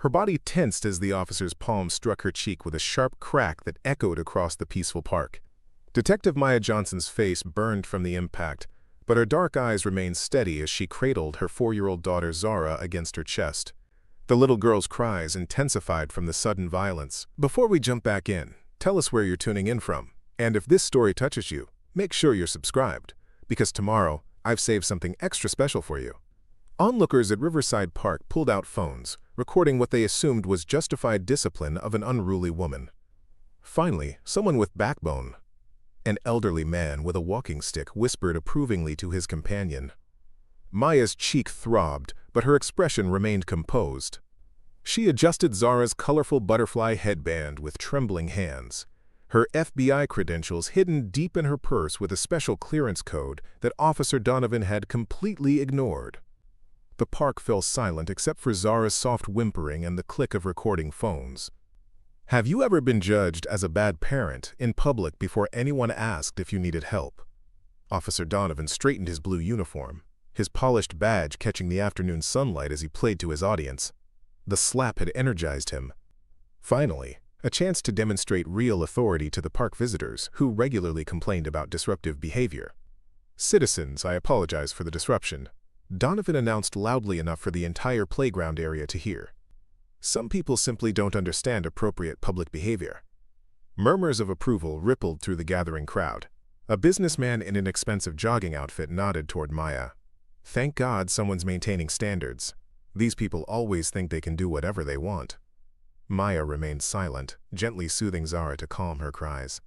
Her body tensed as the officer's palm struck her cheek with a sharp crack that echoed across the peaceful park. Detective Maya Johnson's face burned from the impact, but her dark eyes remained steady as she cradled her 4-year-old daughter Zara against her chest. The little girl's cries intensified from the sudden violence. Before we jump back in, tell us where you're tuning in from. And if this story touches you, make sure you're subscribed, because tomorrow I've saved something extra special for you. Onlookers at Riverside Park pulled out phones, recording what they assumed was justified discipline of an unruly woman. Finally, someone with backbone. An elderly man with a walking stick whispered approvingly to his companion. Maya's cheek throbbed, but her expression remained composed. She adjusted Zara's colorful butterfly headband with trembling hands, her FBI credentials hidden deep in her purse with a special clearance code that Officer Donovan had completely ignored. The park fell silent except for Zara's soft whimpering and the click of recording phones. Have you ever been judged as a bad parent in public before anyone asked if you needed help? Officer Donovan straightened his blue uniform, his polished badge catching the afternoon sunlight as he played to his audience. The slap had energized him. Finally, a chance to demonstrate real authority to the park visitors who regularly complained about disruptive behavior. "Citizens, I apologize for the disruption," Donovan announced loudly enough for the entire playground area to hear. "Some people simply don't understand appropriate public behavior." Murmurs of approval rippled through the gathering crowd. A businessman in an expensive jogging outfit nodded toward Maya. "Thank God someone's maintaining standards. These people always think they can do whatever they want." Maya remained silent, gently soothing Zara to calm her cries.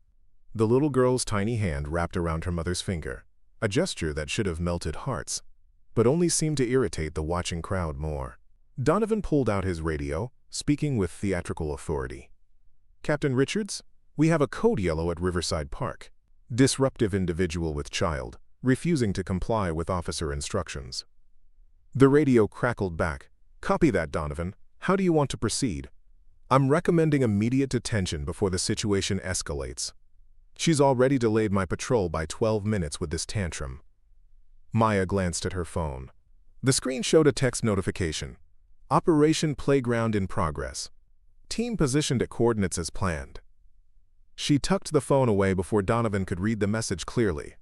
The little girl's tiny hand wrapped around her mother's finger, a gesture that should have melted hearts, but only seemed to irritate the watching crowd more. Donovan pulled out his radio, speaking with theatrical authority. "Captain Richards, we have a code yellow at Riverside Park. Disruptive individual with child, refusing to comply with officer instructions." The radio crackled back. "Copy that, Donovan. How do you want to proceed?" "I'm recommending immediate detention before the situation escalates. She's already delayed my patrol by 12 minutes with this tantrum." Maya glanced at her phone. The screen showed a text notification. "Operation Playground in progress. Team positioned at coordinates as planned." She tucked the phone away before Donovan could read the message clearly.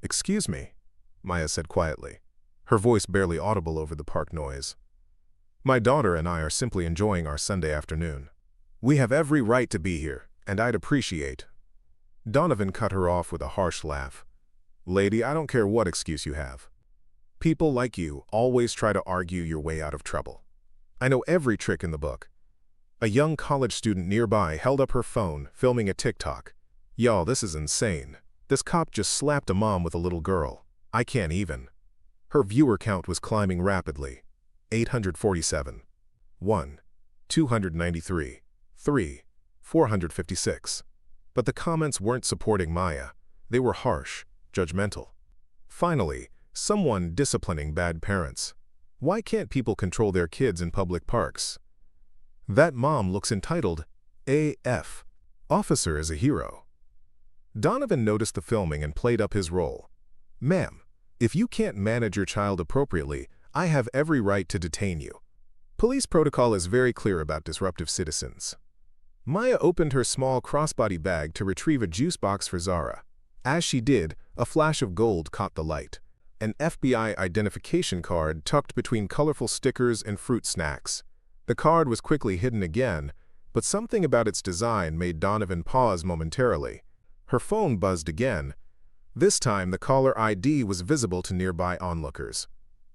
"Excuse me," Maya said quietly, her voice barely audible over the park noise. "My daughter and I are simply enjoying our Sunday afternoon. We have every right to be here, and I'd appreciate—" Donovan cut her off with a harsh laugh. "Lady, I don't care what excuse you have. People like you always try to argue your way out of trouble. I know every trick in the book." A young college student nearby held up her phone, filming a TikTok. "Y'all, this is insane. This cop just slapped a mom with a little girl. I can't even." Her viewer count was climbing rapidly. 847. 1. 293. 3. 456. But the comments weren't supporting Maya. They were harsh, judgmental. Finally, someone disciplining bad parents. Why can't people control their kids in public parks? That mom looks entitled. AF. Officer is a hero. Donovan noticed the filming and played up his role. "Ma'am, if you can't manage your child appropriately, I have every right to detain you. Police protocol is very clear about disruptive citizens." Maya opened her small crossbody bag to retrieve a juice box for Zara. As she did, a flash of gold caught the light. An FBI identification card tucked between colorful stickers and fruit snacks. The card was quickly hidden again, but something about its design made Donovan pause momentarily. Her phone buzzed again. This time, the caller ID was visible to nearby onlookers.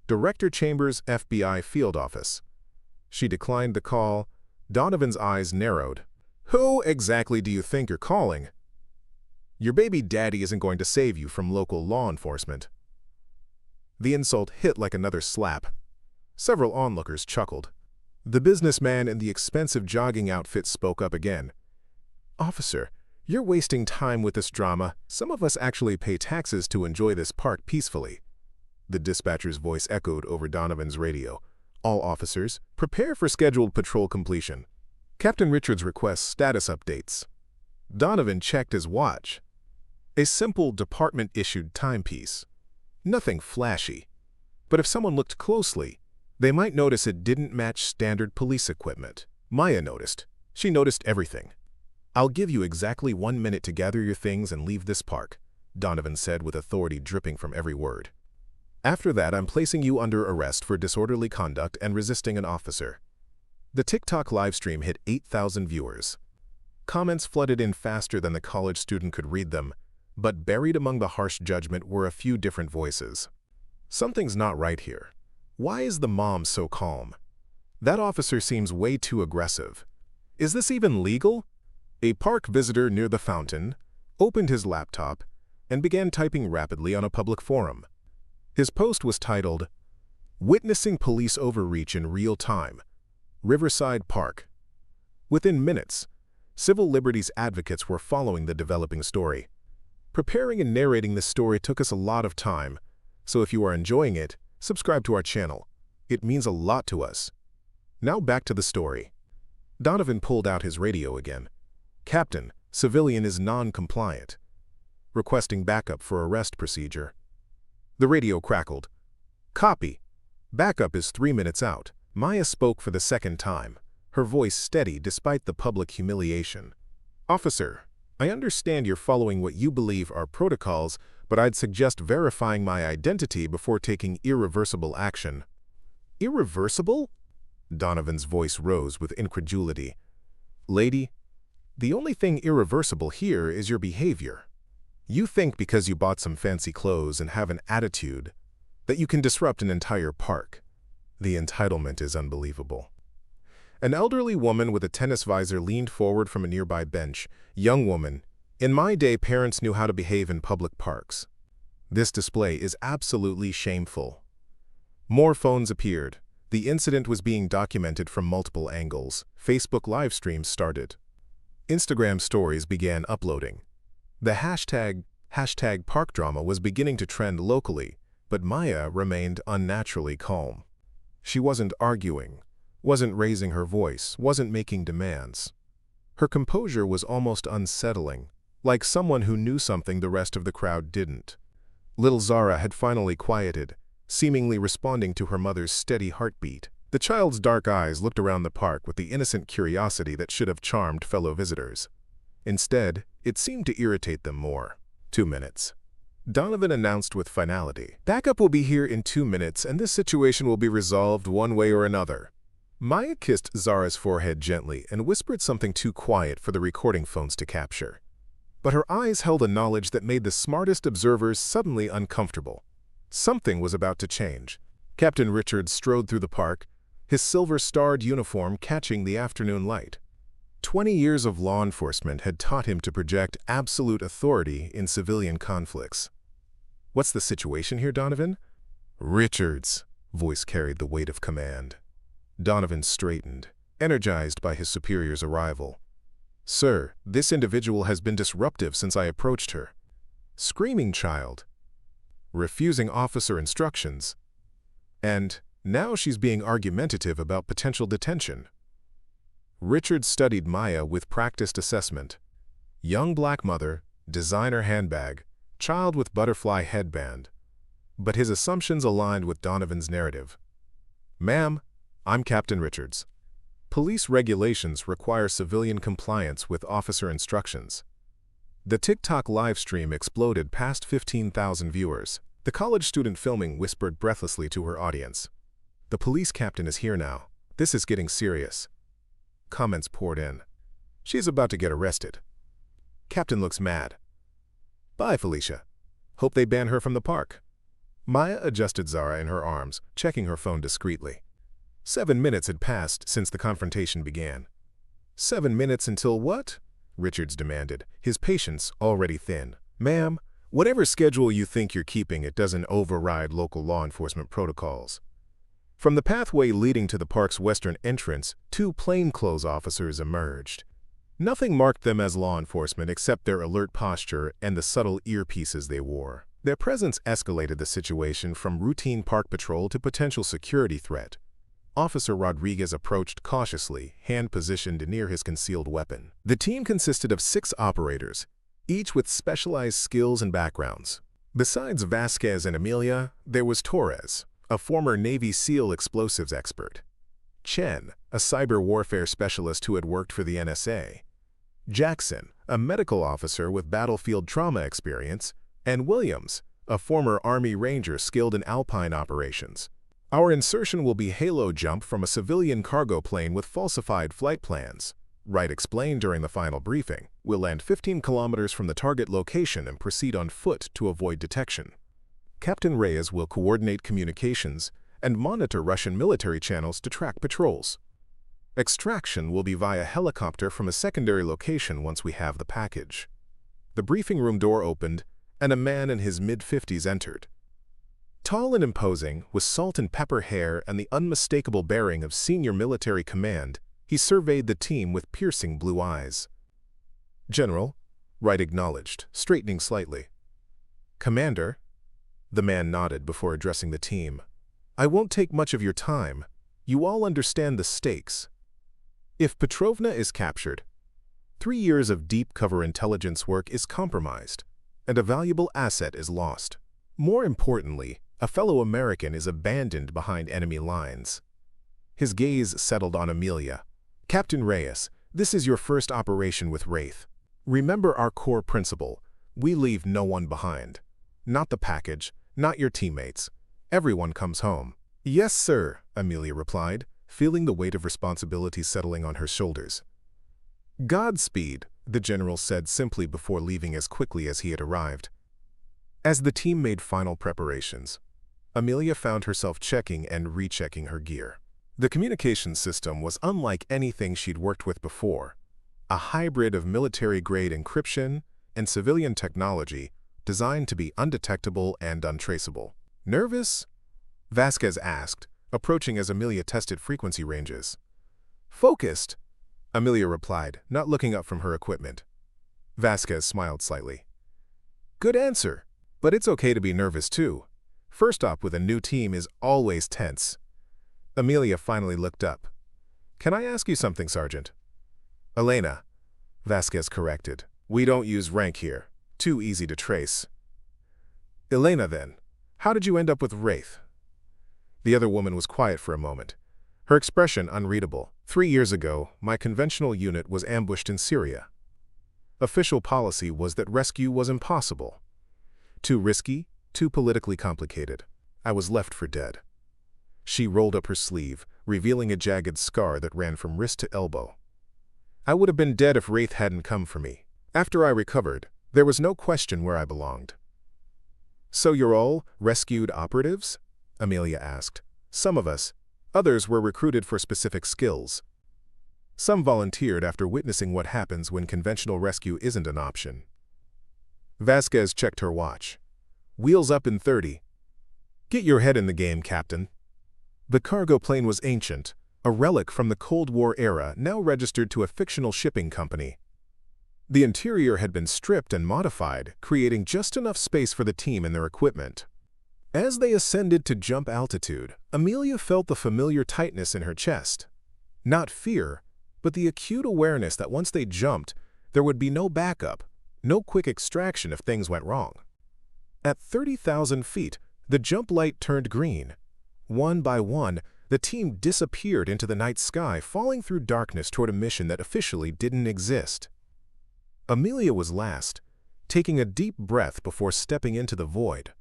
Director Chambers, FBI Field Office. She declined the call. Donovan's eyes narrowed. "Who exactly do you think you're calling? Your baby daddy isn't going to save you from local law enforcement." The insult hit like another slap. Several onlookers chuckled. The businessman in the expensive jogging outfit spoke up again. "Officer, you're wasting time with this drama. Some of us actually pay taxes to enjoy this park peacefully." The dispatcher's voice echoed over Donovan's radio. "All officers, prepare for scheduled patrol completion. Captain Richards requests status updates." Donovan checked his watch. A simple department-issued timepiece. Nothing flashy. But if someone looked closely, They might notice it didn't match standard police equipment. Maya noticed. She noticed everything. "I'll give you exactly 1 minute to gather your things and leave this park," Donovan said with authority dripping from every word. "After that, I'm placing you under arrest for disorderly conduct and resisting an officer." The TikTok livestream hit 8,000 viewers. Comments flooded in faster than the college student could read them, but buried among the harsh judgment were a few different voices. "Something's not right here. Why is the mom so calm? That officer seems way too aggressive. Is this even legal?" A park visitor near the fountain opened his laptop and began typing rapidly on a public forum. His post was titled, "Witnessing Police Overreach in Real Time, Riverside Park." Within minutes, civil liberties advocates were following the developing story. Preparing and narrating this story took us a lot of time, so if you are enjoying it, subscribe to our channel. It means a lot to us. Now back to the story. Donovan pulled out his radio again. "Captain, civilian is non-compliant. Requesting backup for arrest procedure." The radio crackled. "Copy. Backup is 3 minutes out." Maya spoke for the second time, her voice steady despite the public humiliation. "Officer, I understand you're following what you believe are protocols, but I'd suggest verifying my identity before taking irreversible action." "Irreversible?" Donovan's voice rose with incredulity. "Lady, the only thing irreversible here is your behavior. You think because you bought some fancy clothes and have an attitude that you can disrupt an entire park. The entitlement is unbelievable." An elderly woman with a tennis visor leaned forward from a nearby bench. "Young woman, in my day parents knew how to behave in public parks. This display is absolutely shameful." More phones appeared. The incident was being documented from multiple angles. Facebook live streams started. Instagram stories began uploading. The hashtag #parkdrama was beginning to trend locally, but Maya remained unnaturally calm. She wasn't arguing, wasn't raising her voice, wasn't making demands. Her composure was almost unsettling, like someone who knew something the rest of the crowd didn't. Little Zara had finally quieted, seemingly responding to her mother's steady heartbeat. The child's dark eyes looked around the park with the innocent curiosity that should have charmed fellow visitors. Instead, it seemed to irritate them more. 2 minutes. Donovan announced with finality. "Backup will be here in 2 minutes, and this situation will be resolved one way or another." Maya kissed Zara's forehead gently and whispered something too quiet for the recording phones to capture. But her eyes held a knowledge that made the smartest observers suddenly uncomfortable. Something was about to change. Captain Richards strode through the park, his silver-starred uniform catching the afternoon light. 20 years of law enforcement had taught him to project absolute authority in civilian conflicts. "What's the situation here, Donovan?" "Richards'" voice carried the weight of command. Donovan straightened, energized by his superior's arrival. "Sir, this individual has been disruptive since I approached her. Screaming child. Refusing officer instructions. And now she's being argumentative about potential detention." Richard studied Maya with practiced assessment. Young black mother, designer handbag, child with butterfly headband. But his assumptions aligned with Donovan's narrative. "Ma'am, I'm Captain Richards. Police regulations require civilian compliance with officer instructions." The TikTok live stream exploded past 15,000 viewers. The college student filming whispered breathlessly to her audience. "The police captain is here now. This is getting serious." Comments poured in. "She's about to get arrested. Captain looks mad. Bye, Felicia. Hope they ban her from the park." Maya adjusted Zara in her arms, checking her phone discreetly. 7 minutes had passed since the confrontation began. 7 minutes until what? Richards demanded, his patience already thin. "Ma'am, whatever schedule you think you're keeping, it doesn't override local law enforcement protocols." From the pathway leading to the park's western entrance, 2 plainclothes officers emerged. Nothing marked them as law enforcement except their alert posture and the subtle earpieces they wore. Their presence escalated the situation from routine park patrol to potential security threat. Officer Rodriguez approached cautiously, hand positioned near his concealed weapon. The team consisted of 6 operators, each with specialized skills and backgrounds. Besides Vasquez and Amelia, there was Torres, a former Navy SEAL explosives expert. Chen, a cyber warfare specialist who had worked for the NSA. Jackson, a medical officer with battlefield trauma experience. And Williams, a former Army Ranger skilled in alpine operations. Our insertion will be halo jump from a civilian cargo plane with falsified flight plans. Wright explained during the final briefing. We'll land 15 kilometers from the target location and proceed on foot to avoid detection. Captain Reyes will coordinate communications and monitor Russian military channels to track patrols. Extraction will be via helicopter from a secondary location once we have the package. The briefing room door opened, and a man in his mid-50s entered. Tall and imposing, with salt and pepper hair and the unmistakable bearing of senior military command, he surveyed the team with piercing blue eyes. "General," Wright acknowledged, straightening slightly. "Commander," the man nodded before addressing the team. "I won't take much of your time. You all understand the stakes. If Petrovna is captured, 3 years of deep cover intelligence work is compromised, and a valuable asset is lost. More importantly, a fellow American is abandoned behind enemy lines." His gaze settled on Amelia. "Captain Reyes, this is your first operation with Wraith. Remember our core principle. We leave no one behind. Not the package, not your teammates. Everyone comes home." "Yes, sir," Amelia replied, feeling the weight of responsibility settling on her shoulders. "Godspeed," the general said simply before leaving as quickly as he had arrived. As the team made final preparations, Amelia found herself checking and rechecking her gear. The communications system was unlike anything she'd worked with before, a hybrid of military-grade encryption and civilian technology designed to be undetectable and untraceable. "Nervous?" Vasquez asked, approaching as Amelia tested frequency ranges. "Focused," Amelia replied, not looking up from her equipment. Vasquez smiled slightly. "Good answer, but it's okay to be nervous too. First op with a new team is always tense." Amelia finally looked up. "Can I ask you something, Sergeant?" "Elena," Vasquez corrected. "We don't use rank here. Too easy to trace." "Elena, then. How did you end up with Wraith?" The other woman was quiet for a moment, her expression unreadable. 3 years ago, my conventional unit was ambushed in Syria. Official policy was that rescue was impossible. Too risky, too politically complicated. I was left for dead." She rolled up her sleeve, revealing a jagged scar that ran from wrist to elbow. "I would have been dead if Wraith hadn't come for me. After I recovered, there was no question where I belonged." "So you're all rescued operatives?" Amelia asked. "Some of us. Others were recruited for specific skills. Some volunteered after witnessing what happens when conventional rescue isn't an option." Vasquez checked her watch. "Wheels up in 30. Get your head in the game, Captain." The cargo plane was ancient, a relic from the Cold War era now registered to a fictional shipping company. The interior had been stripped and modified, creating just enough space for the team and their equipment. As they ascended to jump altitude, Amelia felt the familiar tightness in her chest. Not fear, but the acute awareness that once they jumped, there would be no backup, no quick extraction if things went wrong. At 30,000 feet, the jump light turned green. One by one, the team disappeared into the night sky, falling through darkness toward a mission that officially didn't exist. Amelia was last, taking a deep breath before stepping into the void.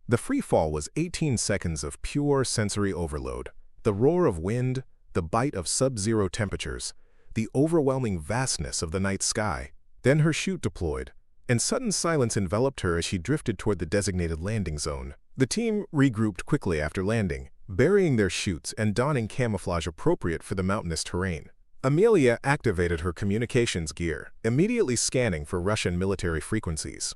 The free fall was 18 seconds of pure sensory overload, the roar of wind, the bite of sub-zero temperatures, the overwhelming vastness of the night sky. Then her chute deployed, and sudden silence enveloped her as she drifted toward the designated landing zone. The team regrouped quickly after landing, burying their chutes and donning camouflage appropriate for the mountainous terrain. Amelia activated her communications gear, immediately scanning for Russian military frequencies.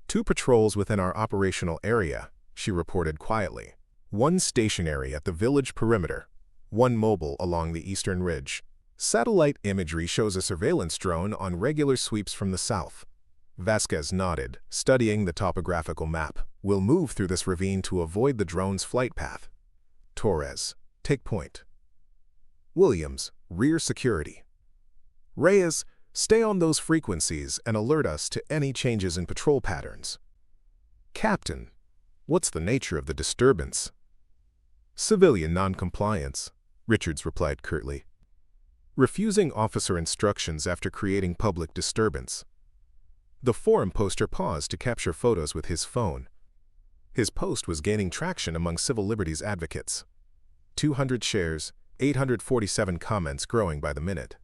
2 patrols within our operational area, she reported quietly. 1 stationary at the village perimeter, 1 mobile along the eastern ridge. Satellite imagery shows a surveillance drone on regular sweeps from the south. Vasquez nodded, studying the topographical map. We'll move through this ravine to avoid the drone's flight path. Torres, take point. Williams, rear security. Reyes, stay on those frequencies and alert us to any changes in patrol patterns. Captain, what's the nature of the disturbance? Civilian noncompliance, Richards replied curtly. Refusing officer instructions after creating public disturbance. The forum poster paused to capture photos with his phone. His post was gaining traction among civil liberties advocates. 200 shares, 847 comments growing by the minute.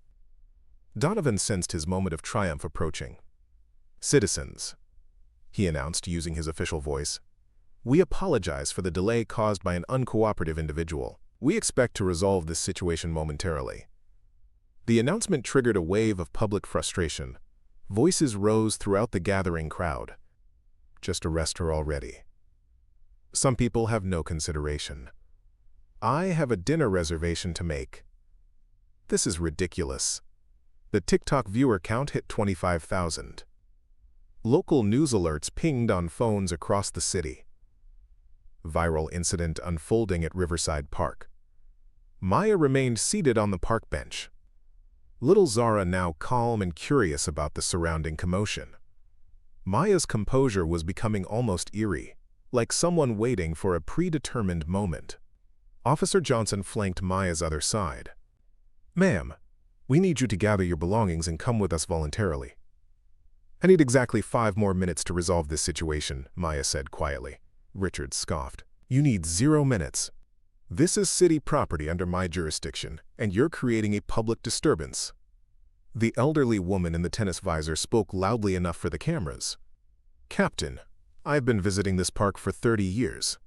Donovan sensed his moment of triumph approaching. "Citizens," he announced using his official voice, "we apologize for the delay caused by an uncooperative individual. We expect to resolve this situation momentarily." The announcement triggered a wave of public frustration. Voices rose throughout the gathering crowd. "Just arrest her already. Some people have no consideration. I have a dinner reservation to make. This is ridiculous." The TikTok viewer count hit 25,000. Local news alerts pinged on phones across the city. Viral incident unfolding at Riverside Park. Maya remained seated on the park bench. Little Zara now calm and curious about the surrounding commotion. Maya's composure was becoming almost eerie, like someone waiting for a predetermined moment. Officer Johnson flanked Maya's other side. "Ma'am, we need you to gather your belongings and come with us voluntarily." "I need exactly 5 more minutes to resolve this situation," Maya said quietly. Richards scoffed. "You need 0 minutes. This is city property under my jurisdiction, and you're creating a public disturbance." The elderly woman in the tennis visor spoke loudly enough for the cameras. "Captain, I've been visiting this park for 30 years.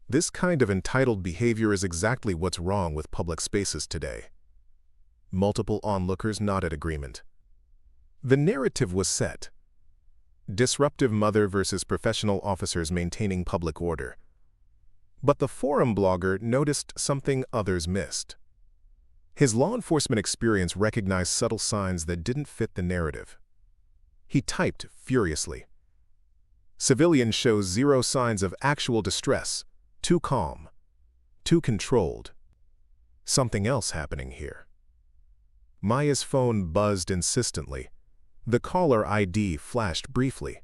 This kind of entitled behavior is exactly what's wrong with public spaces today." Multiple onlookers nodded agreement. The narrative was set. Disruptive mother versus professional officers maintaining public order. But the forum blogger noticed something others missed. His law enforcement experience recognized subtle signs that didn't fit the narrative. He typed furiously. "Civilian shows 0 signs of actual distress. Too calm. Too controlled. Something else happening here." Maya's phone buzzed insistently. The caller ID flashed briefly.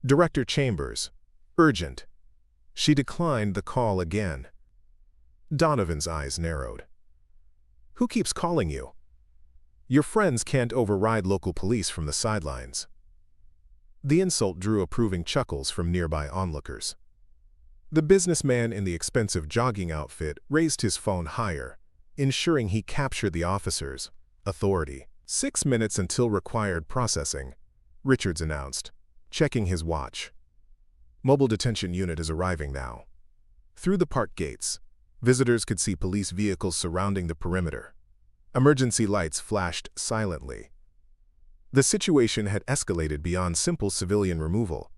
"Director Chambers. Urgent." She declined the call again. Donovan's eyes narrowed. "Who keeps calling you? Your friends can't override local police from the sidelines." The insult drew approving chuckles from nearby onlookers. The businessman in the expensive jogging outfit raised his phone higher, ensuring he captured the officer's authority. 6 minutes until required processing," Richards announced, checking his watch. "Mobile detention unit is arriving now." Through the park gates, visitors could see police vehicles surrounding the perimeter. Emergency lights flashed silently. The situation had escalated beyond simple civilian removal.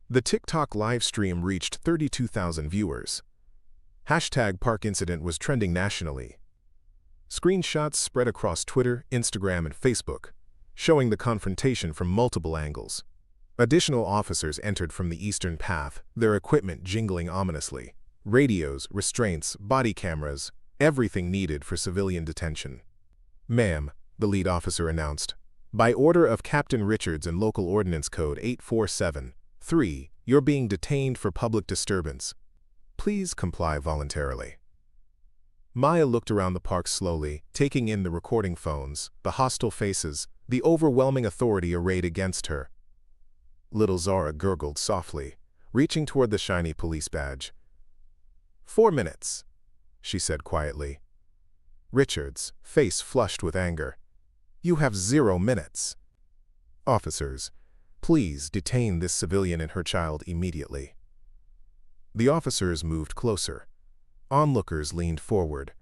The TikTok live stream reached 32,000 viewers. #ParkIncident was trending nationally. Screenshots spread across Twitter, Instagram, and Facebook, showing the confrontation from multiple angles. Additional officers entered from the eastern path, their equipment jingling ominously. Radios, restraints, body cameras, everything needed for civilian detention. "Ma'am," the lead officer announced, "by order of Captain Richards and Local Ordinance Code 847-3, you're being detained for public disturbance. Please comply voluntarily." Maya looked around the park slowly, taking in the recording phones, the hostile faces, the overwhelming authority arrayed against her. Little Zara gurgled softly, reaching toward the shiny police badge. 4 minutes, she said quietly. Richards, face flushed with anger. "You have 0 minutes. Officers, please detain this civilian and her child immediately." The officers moved closer. Onlookers leaned forward,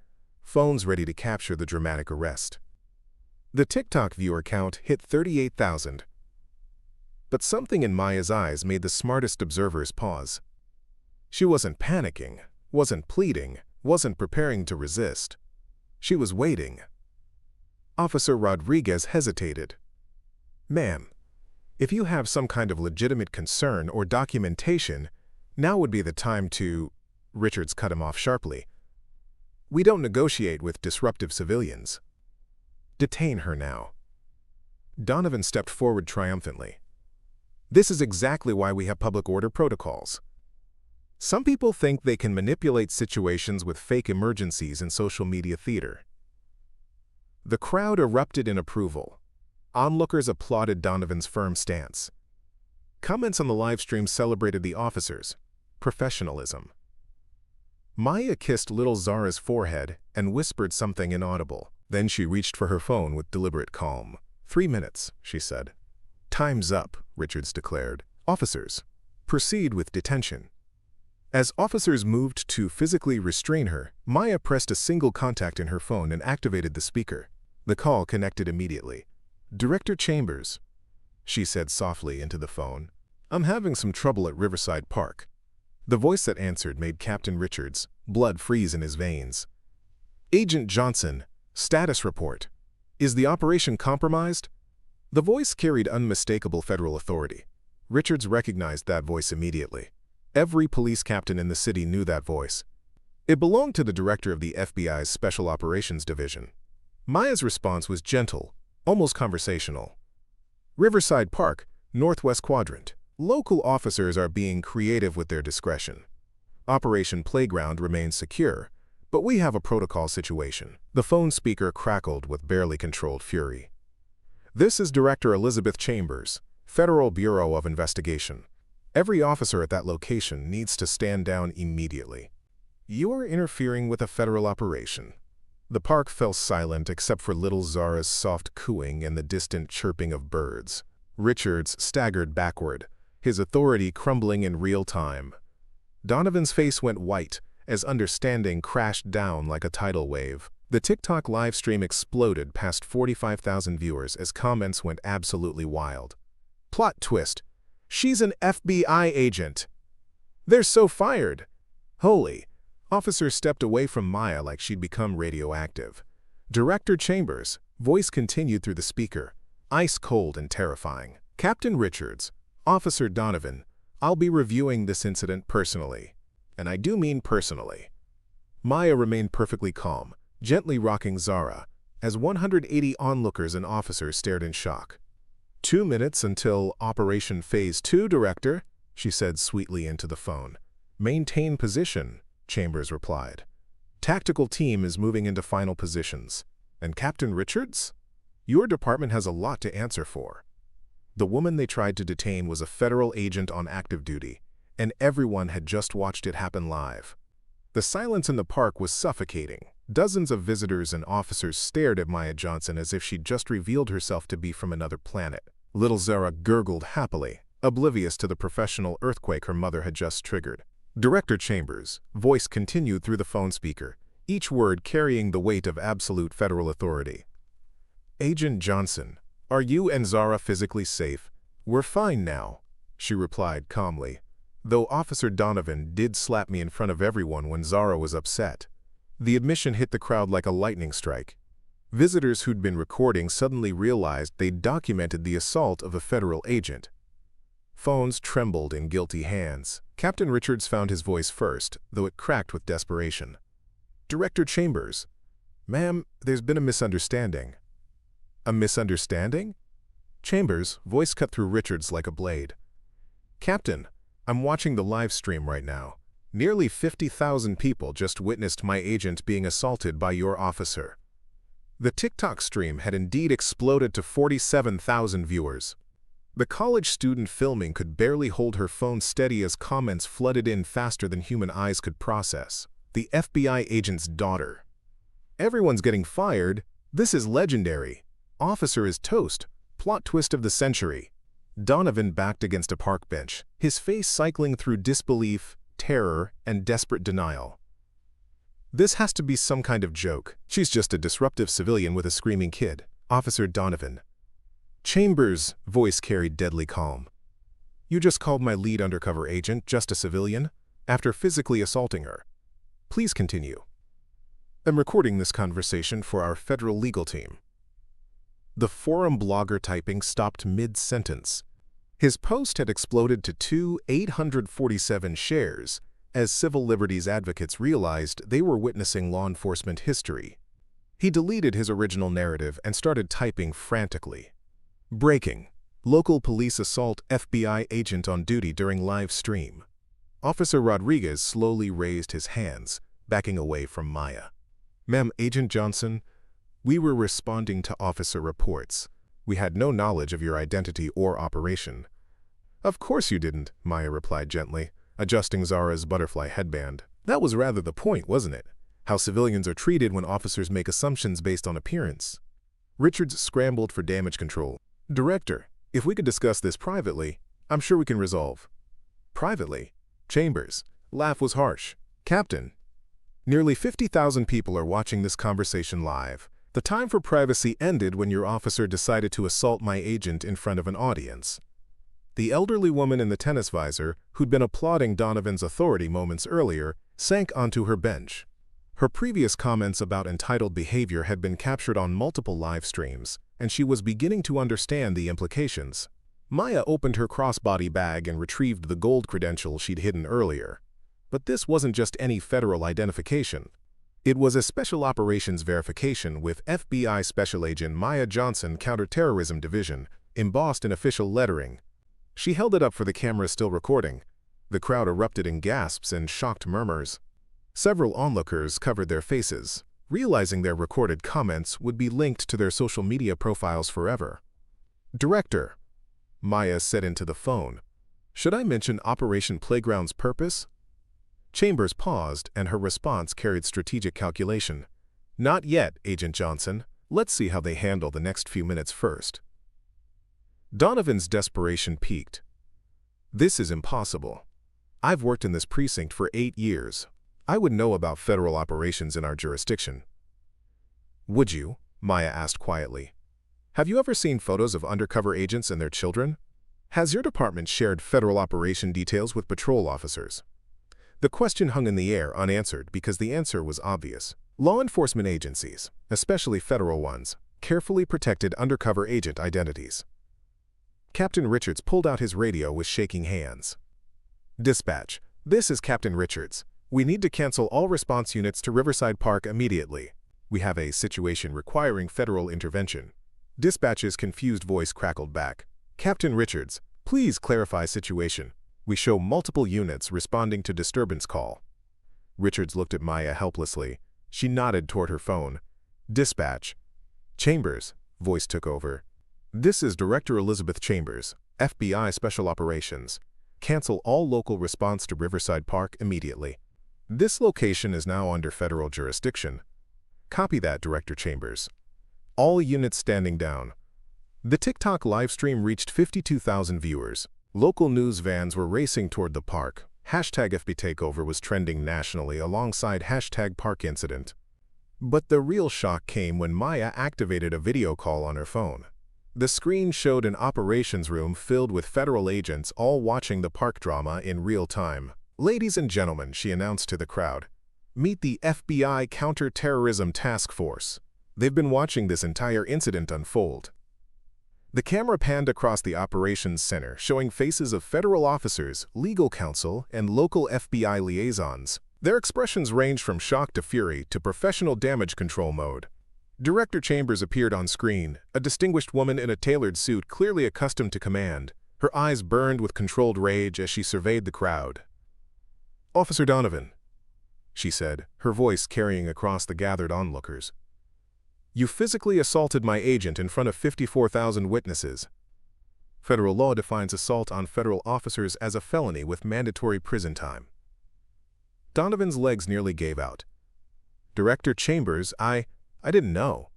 phones ready to capture the dramatic arrest. The TikTok viewer count hit 38,000. But something in Maya's eyes made the smartest observers pause. She wasn't panicking, wasn't pleading, wasn't preparing to resist. She was waiting. Officer Rodriguez hesitated. "Ma'am, if you have some kind of legitimate concern or documentation, now would be the time to—" Richards cut him off sharply. "We don't negotiate with disruptive civilians. Detain her now." Donovan stepped forward triumphantly. "This is exactly why we have public order protocols. Some people think they can manipulate situations with fake emergencies in social media theater. The crowd erupted in approval. Onlookers applauded Donovan's firm stance. Comments on the livestream celebrated the officer's professionalism. Maya kissed little Zara's forehead and whispered something inaudible. Then she reached for her phone with deliberate calm. 3 minutes, she said. Time's up, Richards declared. Officers, proceed with detention. As officers moved to physically restrain her, Maya pressed a single contact in her phone and activated the speaker. The call connected immediately. Director Chambers, she said softly into the phone. I'm having some trouble at Riverside Park. The voice that answered made Captain Richards' blood freeze in his veins. Agent Johnson, status report. Is the operation compromised? The voice carried unmistakable federal authority. Richards recognized that voice immediately. Every police captain in the city knew that voice. It belonged to the director of the FBI's Special Operations Division. Maya's response was gentle, almost conversational. Riverside Park, Northwest Quadrant. Local officers are being creative with their discretion. Operation Playground remains secure, but we have a protocol situation. The phone speaker crackled with barely controlled fury. This is Director Elizabeth Chambers, Federal Bureau of Investigation. Every officer at that location needs to stand down immediately. You are interfering with a federal operation. The park fell silent except for little Zara's soft cooing and the distant chirping of birds. Richards staggered backward, his authority crumbling in real time. Donovan's face went white as understanding crashed down like a tidal wave. The TikTok livestream exploded past 45,000 viewers as comments went absolutely wild. Plot twist. She's an FBI agent. They're so fired. Holy. Officer stepped away from Maya like she'd become radioactive. Director Chambers' voice continued through the speaker, ice cold and terrifying. Captain Richards, Officer Donovan, I'll be reviewing this incident personally. And I do mean personally. Maya remained perfectly calm, gently rocking Zara, as 180 onlookers and officers stared in shock. 2 minutes until Operation Phase 2, Director, she said sweetly into the phone. Maintain position, Chambers replied. Tactical team is moving into final positions. And Captain Richards? Your department has a lot to answer for. The woman they tried to detain was a federal agent on active duty, and everyone had just watched it happen live. The silence in the park was suffocating. Dozens of visitors and officers stared at Maya Johnson as if she'd just revealed herself to be from another planet. Little Zara gurgled happily, oblivious to the professional earthquake her mother had just triggered. Director Chambers' voice continued through the phone speaker, each word carrying the weight of absolute federal authority. Agent Johnson, are you and Zara physically safe? We're fine now, she replied calmly, though Officer Donovan did slap me in front of everyone when Zara was upset. The admission hit the crowd like a lightning strike. Visitors who'd been recording suddenly realized they'd documented the assault of a federal agent. Phones trembled in guilty hands. Captain Richards found his voice first, though it cracked with desperation. Director Chambers. Ma'am, there's been a misunderstanding. A misunderstanding? Chambers' voice cut through Richards like a blade. Captain, I'm watching the live stream right now. Nearly 50,000 people just witnessed my agent being assaulted by your officer. The TikTok stream had indeed exploded to 47,000 viewers. The college student filming could barely hold her phone steady as comments flooded in faster than human eyes could process. The FBI agent's daughter. Everyone's getting fired. This is legendary. Officer is toast. Plot twist of the century. Donovan backed against a park bench, his face cycling through disbelief, terror, and desperate denial. This has to be some kind of joke. She's just a disruptive civilian with a screaming kid. Officer Donovan. Chambers' voice carried deadly calm. You just called my lead undercover agent just a civilian, after physically assaulting her. Please continue. I'm recording this conversation for our federal legal team. The forum blogger typing stopped mid-sentence. His post had exploded to 847 shares, as civil liberties advocates realized they were witnessing law enforcement history. He deleted his original narrative and started typing frantically. Breaking. Local police assault FBI agent on duty during live stream. Officer Rodriguez slowly raised his hands, backing away from Maya. "Ma'am, Agent Johnson, we were responding to officer reports. We had no knowledge of your identity or operation." "Of course you didn't," Maya replied gently, adjusting Zara's butterfly headband. "That was rather the point, wasn't it? How civilians are treated when officers make assumptions based on appearance." Richards scrambled for damage control. "Director, if we could discuss this privately, I'm sure we can resolve." "Privately?" Chambers' laugh was harsh. "Captain, nearly 50,000 people are watching this conversation live. The time for privacy ended when your officer decided to assault my agent in front of an audience." The elderly woman in the tennis visor, who'd been applauding Donovan's authority moments earlier, sank onto her bench. Her previous comments about entitled behavior had been captured on multiple live streams, and she was beginning to understand the implications. Maya opened her crossbody bag and retrieved the gold credential she'd hidden earlier. But this wasn't just any federal identification. It was a Special Operations Verification with FBI Special Agent Maya Johnson Counterterrorism Division, embossed in official lettering. She held it up for the camera still recording. The crowd erupted in gasps and shocked murmurs. Several onlookers covered their faces, realizing their recorded comments would be linked to their social media profiles forever. "Director," Maya said into the phone, "should I mention Operation Playground's purpose?" Chambers paused, and her response carried strategic calculation. "Not yet, Agent Johnson. Let's see how they handle the next few minutes first." Donovan's desperation peaked. "This is impossible. I've worked in this precinct for 8 years. I would know about federal operations in our jurisdiction." "Would you?" Maya asked quietly. "Have you ever seen photos of undercover agents and their children? Has your department shared federal operation details with patrol officers?" The question hung in the air unanswered because the answer was obvious. Law enforcement agencies, especially federal ones, carefully protected undercover agent identities. Captain Richards pulled out his radio with shaking hands. "Dispatch, this is Captain Richards. We need to cancel all response units to Riverside Park immediately. We have a situation requiring federal intervention." Dispatch's confused voice crackled back. "Captain Richards, please clarify situation. We show multiple units responding to disturbance call." Richards looked at Maya helplessly. She nodded toward her phone. "Dispatch." "Chambers," voice took over. "This is Director Elizabeth Chambers, FBI Special Operations. Cancel all local response to Riverside Park immediately. This location is now under federal jurisdiction." "Copy that, Director Chambers." All units standing down. The TikTok livestream reached 52,000 viewers. Local news vans were racing toward the park. #FBTakeover was trending nationally alongside #ParkIncident. But the real shock came when Maya activated a video call on her phone. The screen showed an operations room filled with federal agents all watching the park drama in real time. "Ladies and gentlemen," she announced to the crowd, "meet the FBI Counter-Terrorism Task Force. They've been watching this entire incident unfold." The camera panned across the operations center, showing faces of federal officers, legal counsel, and local FBI liaisons. Their expressions ranged from shock to fury to professional damage control mode. Director Chambers appeared on screen, a distinguished woman in a tailored suit clearly accustomed to command. Her eyes burned with controlled rage as she surveyed the crowd. "Officer Donovan," she said, her voice carrying across the gathered onlookers. "You physically assaulted my agent in front of 54,000 witnesses. Federal law defines assault on federal officers as a felony with mandatory prison time." Donovan's legs nearly gave out. "Director Chambers, I didn't know.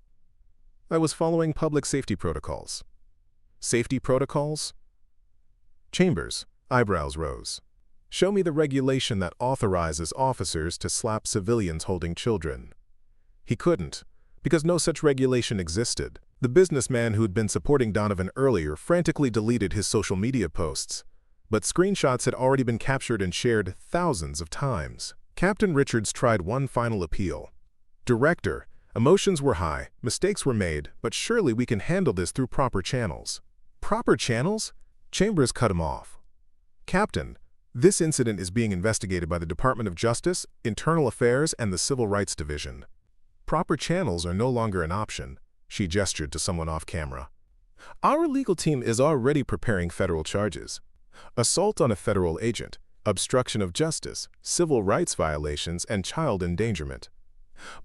I was following public safety protocols." "Safety protocols?" Chambers' eyebrows rose. "Show me the regulation that authorizes officers to slap civilians holding children." He couldn't, because no such regulation existed. The businessman who'd been supporting Donovan earlier frantically deleted his social media posts, but screenshots had already been captured and shared thousands of times. Captain Richards tried one final appeal. "Director, emotions were high, mistakes were made, but surely we can handle this through proper channels." "Proper channels?" Chambers cut him off. "Captain, this incident is being investigated by the Department of Justice, Internal Affairs, and the Civil Rights Division. Proper channels are no longer an option." She gestured to someone off camera. "Our legal team is already preparing federal charges. Assault on a federal agent, obstruction of justice, civil rights violations, and child endangerment.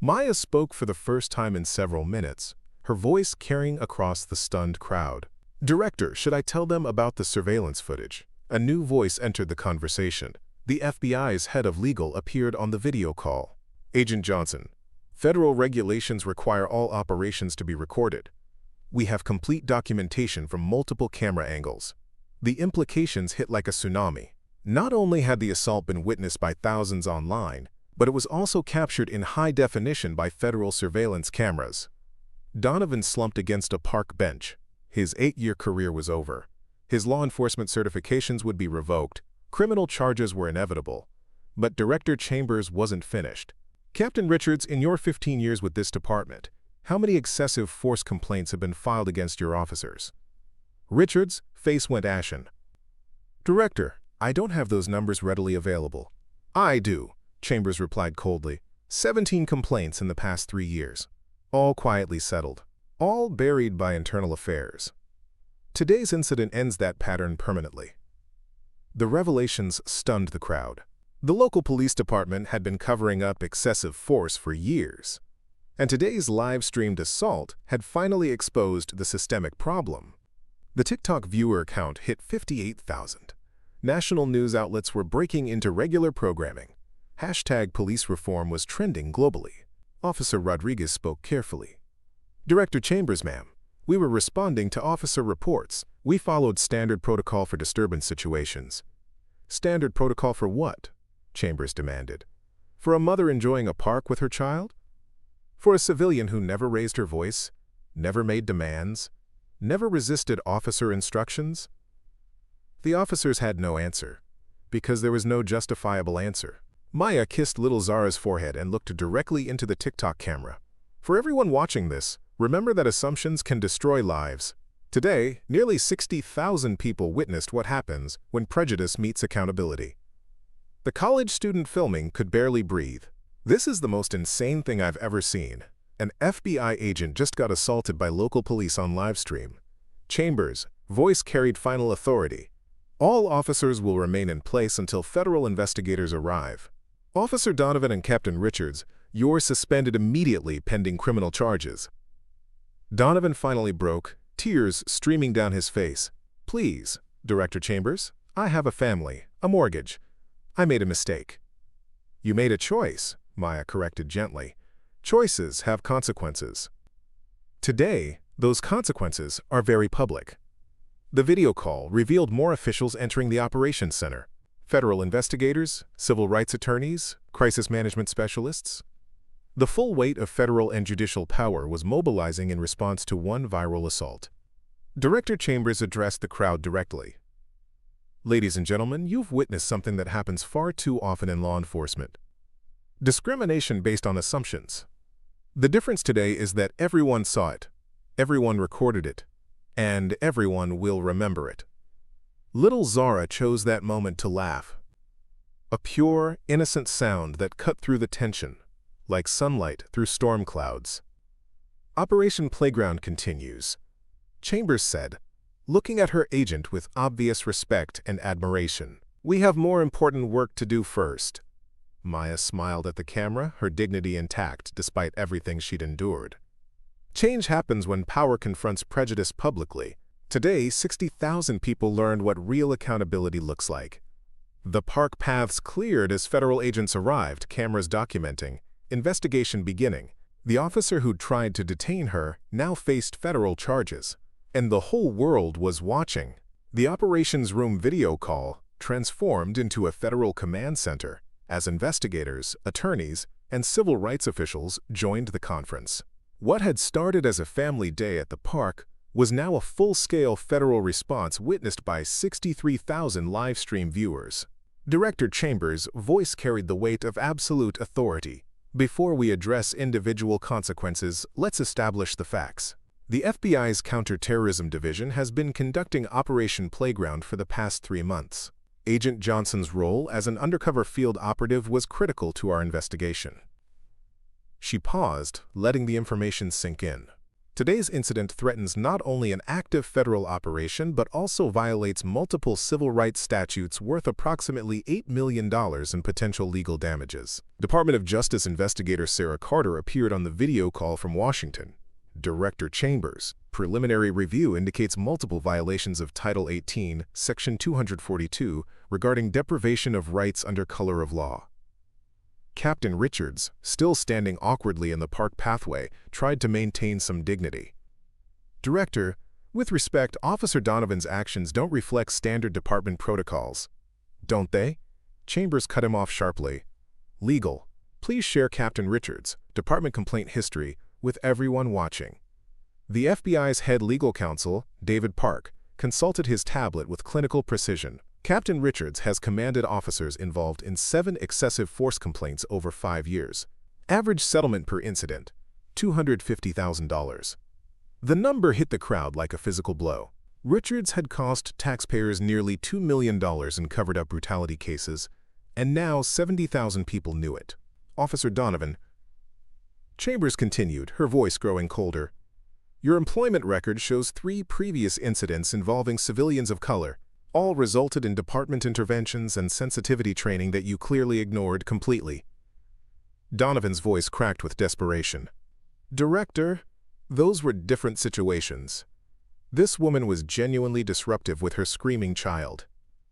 Maya spoke for the first time in several minutes, her voice carrying across the stunned crowd. "Director, should I tell them about the surveillance footage?" A new voice entered the conversation. The FBI's head of legal appeared on the video call. "Agent Johnson, federal regulations require all operations to be recorded. We have complete documentation from multiple camera angles." The implications hit like a tsunami. Not only had the assault been witnessed by thousands online, but it was also captured in high definition by federal surveillance cameras. Donovan slumped against a park bench. His 8-year career was over. His law enforcement certifications would be revoked. Criminal charges were inevitable. But Director Chambers wasn't finished. "Captain Richards, in your 15 years with this department, how many excessive force complaints have been filed against your officers?" Richards' face went ashen. "Director, I don't have those numbers readily available." "I do," Chambers replied coldly. 17 complaints in the past 3 years. All quietly settled. All buried by internal affairs. Today's incident ends that pattern permanently. The revelations stunned the crowd. The local police department had been covering up excessive force for years. And today's live-streamed assault had finally exposed the systemic problem. The TikTok viewer count hit 58,000. National news outlets were breaking into regular programming. #police reform was trending globally. Officer Rodriguez spoke carefully. "Director Chambers, ma'am, we were responding to officer reports. We followed standard protocol for disturbance situations." "Standard protocol for what?" Chambers demanded. "For a mother enjoying a park with her child? For a civilian who never raised her voice, never made demands, never resisted officer instructions?" The officers had no answer, because there was no justifiable answer. Maya kissed little Zara's forehead and looked directly into the TikTok camera. "For everyone watching this, remember that assumptions can destroy lives. Today, nearly 60,000 people witnessed what happens when prejudice meets accountability." The college student filming could barely breathe. "This is the most insane thing I've ever seen. An FBI agent just got assaulted by local police on livestream." Chambers' voice carried final authority. "All officers will remain in place until federal investigators arrive. Officer Donovan and Captain Richards, you're suspended immediately pending criminal charges." Donovan finally broke, tears streaming down his face. "Please, Director Chambers, I have a family, a mortgage. I made a mistake." "You made a choice," Maya corrected gently. "Choices have consequences." Today, those consequences are very public. The video call revealed more officials entering the operations center. Federal investigators, civil rights attorneys, crisis management specialists. The full weight of federal and judicial power was mobilizing in response to one viral assault. Director Chambers addressed the crowd directly. "Ladies and gentlemen, you've witnessed something that happens far too often in law enforcement. Discrimination based on assumptions. The difference today is that everyone saw it, everyone recorded it, and everyone will remember it." Little Zara chose that moment to laugh. A pure, innocent sound that cut through the tension, like sunlight through storm clouds. Operation Playground continues, Chambers said, looking at her agent with obvious respect and admiration. "We have more important work to do first." Maya smiled at the camera, her dignity intact despite everything she'd endured. Change happens when power confronts prejudice publicly. Today, 60,000 people learned what real accountability looks like. The park paths cleared as federal agents arrived, cameras documenting, investigation beginning. The officer who'd tried to detain her now faced federal charges. And the whole world was watching. The operations room video call transformed into a federal command center as investigators, attorneys, and civil rights officials joined the conference. What had started as a family day at the park was now a full-scale federal response witnessed by 63,000 live-stream viewers. Director Chambers' voice carried the weight of absolute authority. "Before we address individual consequences, let's establish the facts. The FBI's Counterterrorism Division has been conducting Operation Playground for the past 3 months. Agent Johnson's role as an undercover field operative was critical to our investigation." She paused, letting the information sink in. Today's incident threatens not only an active federal operation but also violates multiple civil rights statutes worth approximately $8 million in potential legal damages. Department of Justice investigator Sarah Carter appeared on the video call from Washington. Director Chambers, preliminary review indicates multiple violations of Title 18, Section 242, regarding deprivation of rights under color of law. Captain Richards, still standing awkwardly in the park pathway, tried to maintain some dignity. Director, with respect, Officer Donovan's actions don't reflect standard department protocols. Don't they? Chambers cut him off sharply. Legal. Please share Captain Richards' department complaint history with everyone watching. The FBI's head legal counsel, David Park, consulted his tablet with clinical precision. Captain Richards has commanded officers involved in 7 excessive force complaints over 5 years. Average settlement per incident, $250,000. The number hit the crowd like a physical blow. Richards had cost taxpayers nearly $2 million in covered-up brutality cases, and now 70,000 people knew it. Officer Donovan. Chambers continued, her voice growing colder. Your employment record shows 3 previous incidents involving civilians of color. All resulted in department interventions and sensitivity training that you clearly ignored completely. Donovan's voice cracked with desperation. Director, those were different situations. This woman was genuinely disruptive with her screaming child.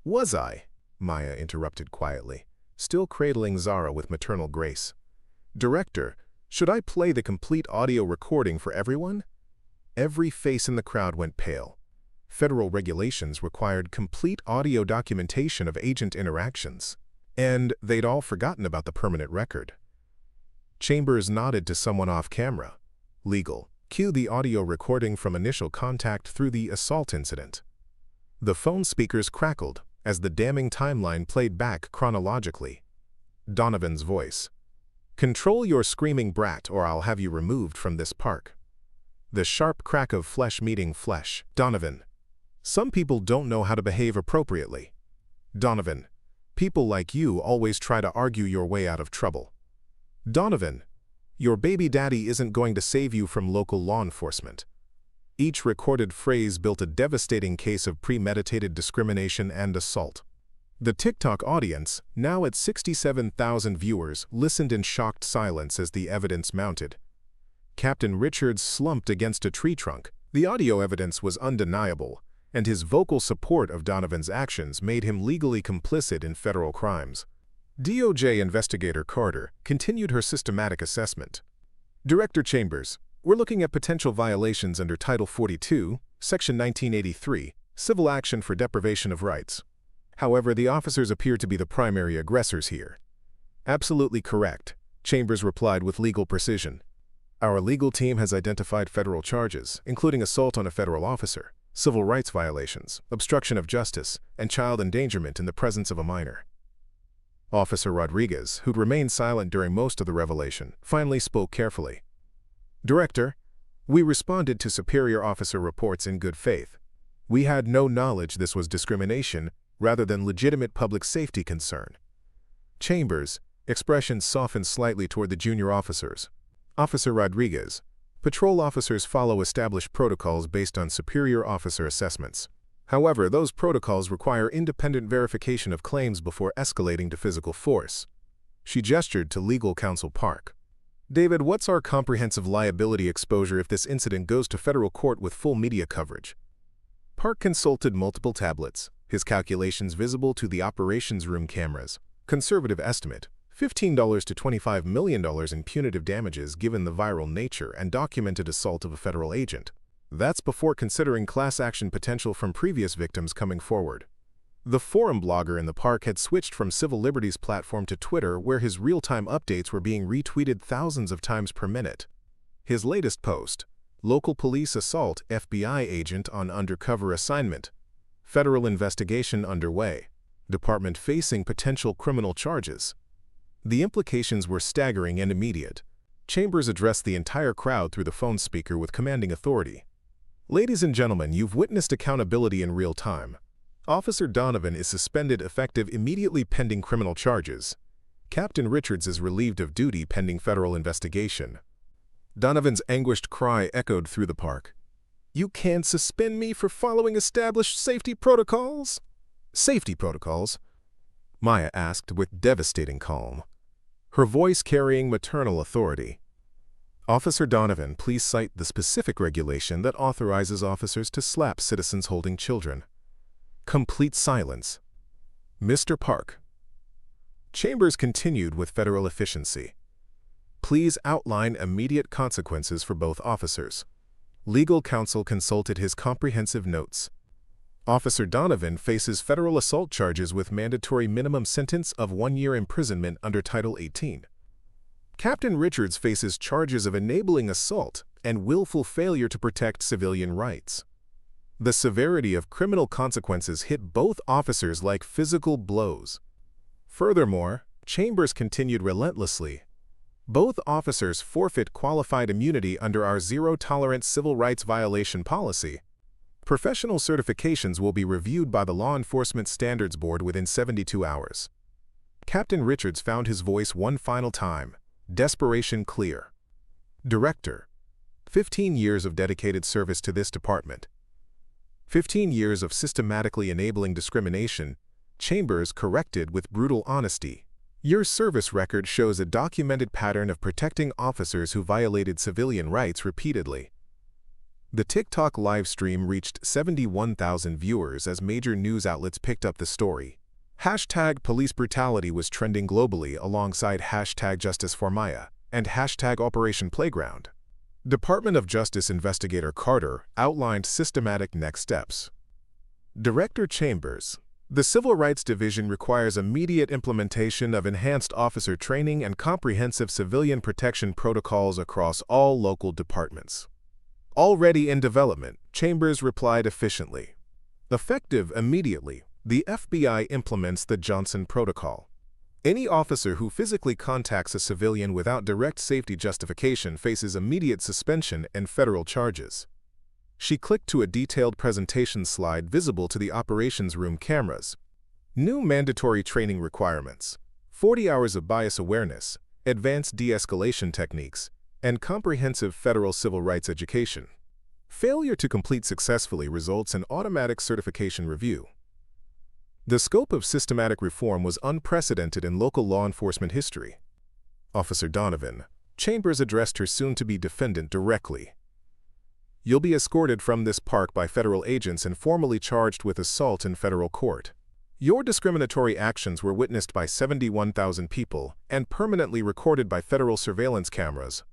Was I? Maya interrupted quietly, still cradling Zara with maternal grace. Director, should I play the complete audio recording for everyone? Every face in the crowd went pale. Federal regulations required complete audio documentation of agent interactions, and they'd all forgotten about the permanent record. Chambers nodded to someone off camera. Legal. Cue the audio recording from initial contact through the assault incident. The phone speakers crackled as the damning timeline played back chronologically. Donovan's voice. Control your screaming brat or I'll have you removed from this park. The sharp crack of flesh meeting flesh. Donovan. Some people don't know how to behave appropriately. Donovan. People like you always try to argue your way out of trouble. Donovan. Your baby daddy isn't going to save you from local law enforcement. Each recorded phrase built a devastating case of premeditated discrimination and assault. The TikTok audience, now at 67,000 viewers, listened in shocked silence as the evidence mounted. Captain Richards slumped against a tree trunk. The audio evidence was undeniable, and his vocal support of Donovan's actions made him legally complicit in federal crimes. DOJ investigator Carter continued her systematic assessment. Director Chambers, we're looking at potential violations under Title 42, Section 1983, civil action for deprivation of rights. However, the officers appear to be the primary aggressors here. Absolutely correct, Chambers replied with legal precision. Our legal team has identified federal charges, including assault on a federal officer, civil rights violations, obstruction of justice, and child endangerment in the presence of a minor. Officer Rodriguez, who'd remained silent during most of the revelation, finally spoke carefully. Director, we responded to superior officer reports in good faith. We had no knowledge this was discrimination rather than legitimate public safety concern. Chambers, expressions softened slightly toward the junior officers. Officer Rodriguez, patrol officers follow established protocols based on superior officer assessments. However, those protocols require independent verification of claims before escalating to physical force. She gestured to legal counsel Park. David, what's our comprehensive liability exposure if this incident goes to federal court with full media coverage? Park consulted multiple tablets, his calculations visible to the operations room cameras. Conservative estimate, $15 to $25 million in punitive damages given the viral nature and documented assault of a federal agent. That's before considering class action potential from previous victims coming forward. The forum blogger in the park had switched from civil liberties platform to Twitter, where his real-time updates were being retweeted thousands of times per minute. His latest post, local police assault FBI agent on undercover assignment. Federal investigation underway. Department facing potential criminal charges. The implications were staggering and immediate. Chambers addressed the entire crowd through the phone speaker with commanding authority. Ladies and gentlemen, you've witnessed accountability in real time. Officer Donovan is suspended effective immediately pending criminal charges. Captain Richards is relieved of duty pending federal investigation. Donovan's anguished cry echoed through the park. "You can't suspend me for following established safety protocols." "Safety protocols?" Maya asked with devastating calm, her voice carrying maternal authority. "Officer Donovan, please cite the specific regulation that authorizes officers to slap citizens holding children." Complete silence. "Mr. Park." Chambers continued with federal efficiency. "Please outline immediate consequences for both officers." Legal counsel consulted his comprehensive notes. Officer Donovan faces federal assault charges with mandatory minimum sentence of 1 year imprisonment under Title 18. Captain Richards faces charges of enabling assault and willful failure to protect civilian rights. The severity of criminal consequences hit both officers like physical blows. Furthermore, Chambers continued relentlessly. Both officers forfeit qualified immunity under our zero-tolerance civil rights violation policy. Professional certifications will be reviewed by the Law Enforcement Standards Board within 72 hours. Captain Richards found his voice one final time, desperation clear. "Director, 15 years of dedicated service to this department. 15 years of systematically enabling discrimination," Chambers corrected with brutal honesty. "Your service record shows a documented pattern of protecting officers who violated civilian rights repeatedly." The TikTok live stream reached 71,000 viewers as major news outlets picked up the story. Hashtag police brutality was trending globally alongside hashtag justice for Maya and hashtag Operation Playground. Department of Justice investigator Carter outlined systematic next steps. Director Chambers, the Civil Rights Division requires immediate implementation of enhanced officer training and comprehensive civilian protection protocols across all local departments. Already in development, Chambers replied efficiently. Effective immediately, the FBI implements the Johnson Protocol. Any officer who physically contacts a civilian without direct safety justification faces immediate suspension and federal charges. She clicked to a detailed presentation slide visible to the operations room cameras. New mandatory training requirements: 40 hours of bias awareness, advanced de-escalation techniques, and comprehensive federal civil rights education. Failure to complete successfully results in automatic certification review. The scope of systematic reform was unprecedented in local law enforcement history. Officer Donovan, Chambers addressed her soon-to-be defendant directly. "You'll be escorted from this park by federal agents and formally charged with assault in federal court. Your discriminatory actions were witnessed by 71,000 people and permanently recorded by federal surveillance cameras."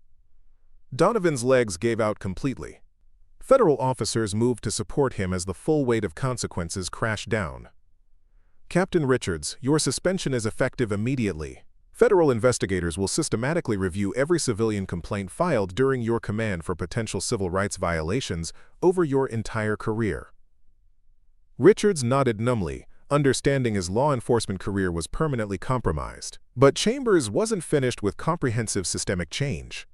Donovan's legs gave out completely. Federal officers moved to support him as the full weight of consequences crashed down. "Captain Richards, your suspension is effective immediately. Federal investigators will systematically review every civilian complaint filed during your command for potential civil rights violations over your entire career." Richards nodded numbly, understanding his law enforcement career was permanently compromised. But Chambers wasn't finished with comprehensive systemic change.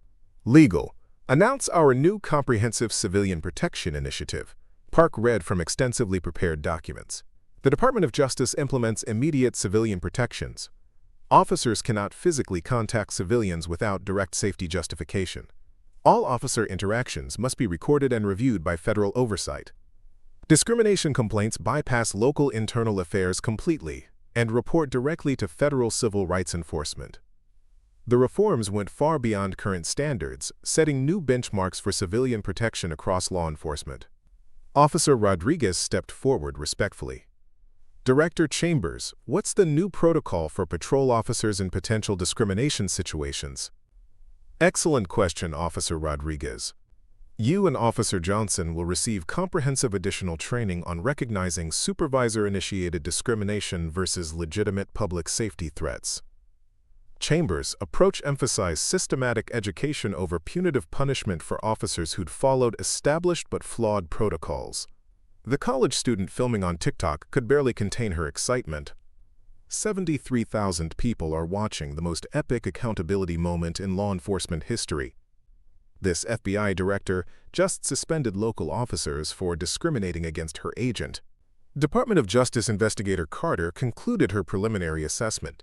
Legal. Announce our new Comprehensive Civilian Protection Initiative. Park read from extensively prepared documents. The Department of Justice implements immediate civilian protections. Officers cannot physically contact civilians without direct safety justification. All officer interactions must be recorded and reviewed by federal oversight. Discrimination complaints bypass local internal affairs completely and report directly to federal civil rights enforcement. The reforms went far beyond current standards, setting new benchmarks for civilian protection across law enforcement. Officer Rodriguez stepped forward respectfully. "Director Chambers, what's the new protocol for patrol officers in potential discrimination situations?" "Excellent question, Officer Rodriguez. You and Officer Johnson will receive comprehensive additional training on recognizing supervisor-initiated discrimination versus legitimate public safety threats." Chambers' approach emphasized systematic education over punitive punishment for officers who'd followed established but flawed protocols. The college student filming on TikTok could barely contain her excitement. 73,000 people are watching the most epic accountability moment in law enforcement history. This FBI director just suspended local officers for discriminating against her agent. Department of Justice investigator Carter concluded her preliminary assessment.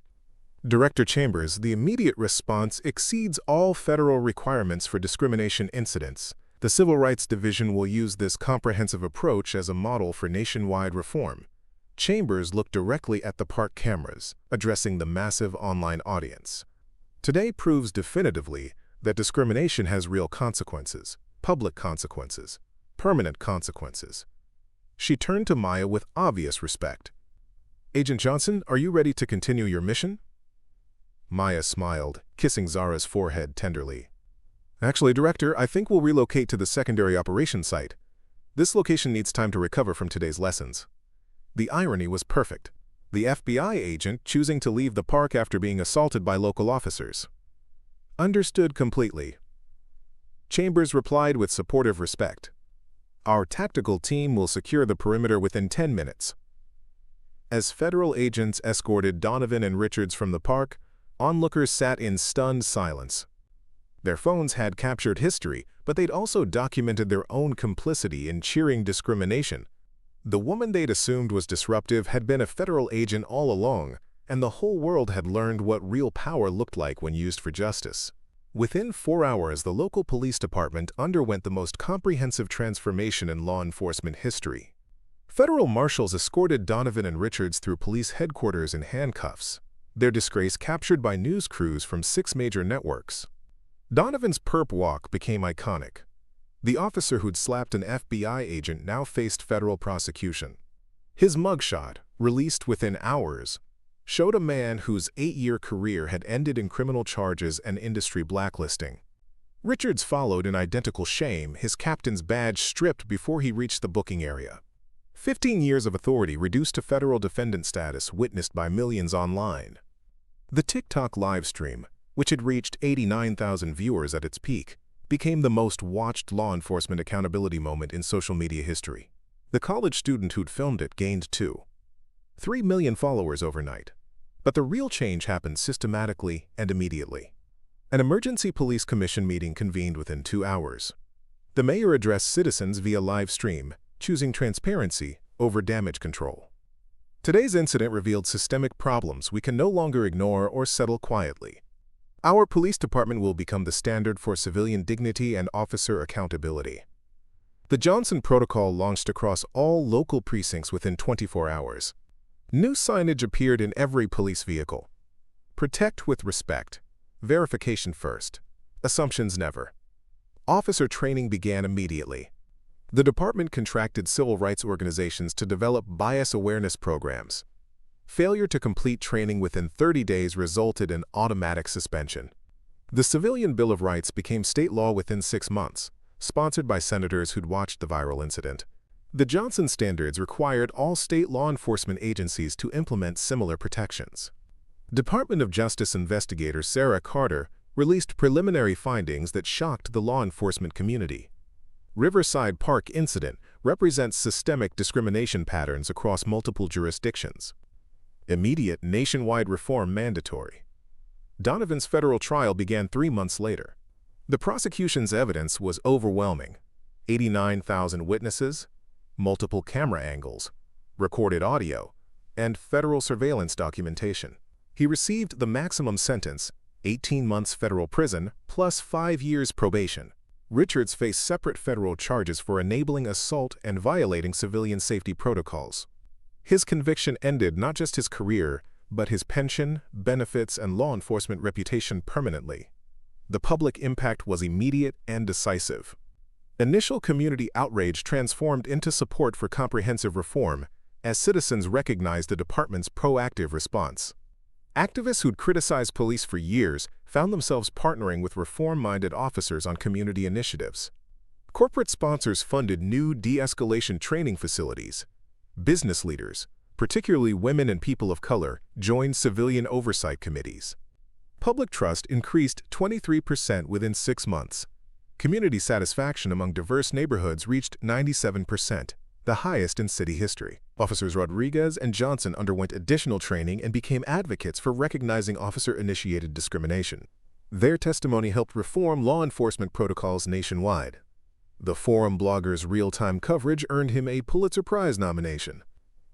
Director Chambers, the immediate response exceeds all federal requirements for discrimination incidents. The Civil Rights Division will use this comprehensive approach as a model for nationwide reform. Chambers looked directly at the park cameras, addressing the massive online audience. Today proves definitively that discrimination has real consequences, public consequences, permanent consequences. She turned to Maya with obvious respect. "Agent Johnson, are you ready to continue your mission?" Maya smiled, kissing Zara's forehead tenderly. "Actually, Director, I think we'll relocate to the secondary operations site. This location needs time to recover from today's lessons." The irony was perfect. The FBI agent choosing to leave the park after being assaulted by local officers. Understood completely. Chambers replied with supportive respect. "Our tactical team will secure the perimeter within 10 minutes. As federal agents escorted Donovan and Richards from the park, onlookers sat in stunned silence. Their phones had captured history, but they'd also documented their own complicity in cheering discrimination. The woman they'd assumed was disruptive had been a federal agent all along, and the whole world had learned what real power looked like when used for justice. Within 4 hours, the local police department underwent the most comprehensive transformation in law enforcement history. Federal marshals escorted Donovan and Richards through police headquarters in handcuffs, their disgrace captured by news crews from 6 major networks. Donovan's perp walk became iconic. The officer who'd slapped an FBI agent now faced federal prosecution. His mugshot, released within hours, showed a man whose 8-year career had ended in criminal charges and industry blacklisting. Richards followed in identical shame, his captain's badge stripped before he reached the booking area. 15 years of authority reduced to federal defendant status witnessed by millions online. The TikTok livestream, which had reached 89,000 viewers at its peak, became the most watched law enforcement accountability moment in social media history. The college student who'd filmed it gained 2.3 million followers overnight. But the real change happened systematically and immediately. An emergency police commission meeting convened within 2 hours. The mayor addressed citizens via live stream, choosing transparency over damage control. Today's incident revealed systemic problems we can no longer ignore or settle quietly. Our police department will become the standard for civilian dignity and officer accountability. The Johnson Protocol launched across all local precincts within 24 hours. New signage appeared in every police vehicle. Protect with respect. Verification first. Assumptions never. Officer training began immediately. The department contracted civil rights organizations to develop bias awareness programs. Failure to complete training within 30 days resulted in automatic suspension. The Civilian Bill of Rights became state law within 6 months, sponsored by senators who'd watched the viral incident. The Johnson standards required all state law enforcement agencies to implement similar protections. Department of Justice investigator Sarah Carter released preliminary findings that shocked the law enforcement community. Riverside Park incident represents systemic discrimination patterns across multiple jurisdictions. Immediate nationwide reform mandatory. Donovan's federal trial began 3 months later. The prosecution's evidence was overwhelming. 89,000 witnesses, multiple camera angles, recorded audio, and federal surveillance documentation. He received the maximum sentence, 18 months federal prison plus 5 years probation. Richards faced separate federal charges for enabling assault and violating civilian safety protocols. His conviction ended not just his career, but his pension, benefits, and law enforcement reputation permanently. The public impact was immediate and decisive. Initial community outrage transformed into support for comprehensive reform as citizens recognized the department's proactive response. Activists who'd criticized police for years found themselves partnering with reform-minded officers on community initiatives. Corporate sponsors funded new de-escalation training facilities. Business leaders, particularly women and people of color, joined civilian oversight committees. Public trust increased 23% within 6 months. Community satisfaction among diverse neighborhoods reached 97%, the highest in city history. Officers Rodriguez and Johnson underwent additional training and became advocates for recognizing officer-initiated discrimination. Their testimony helped reform law enforcement protocols nationwide. The Forum blogger's real-time coverage earned him a Pulitzer Prize nomination.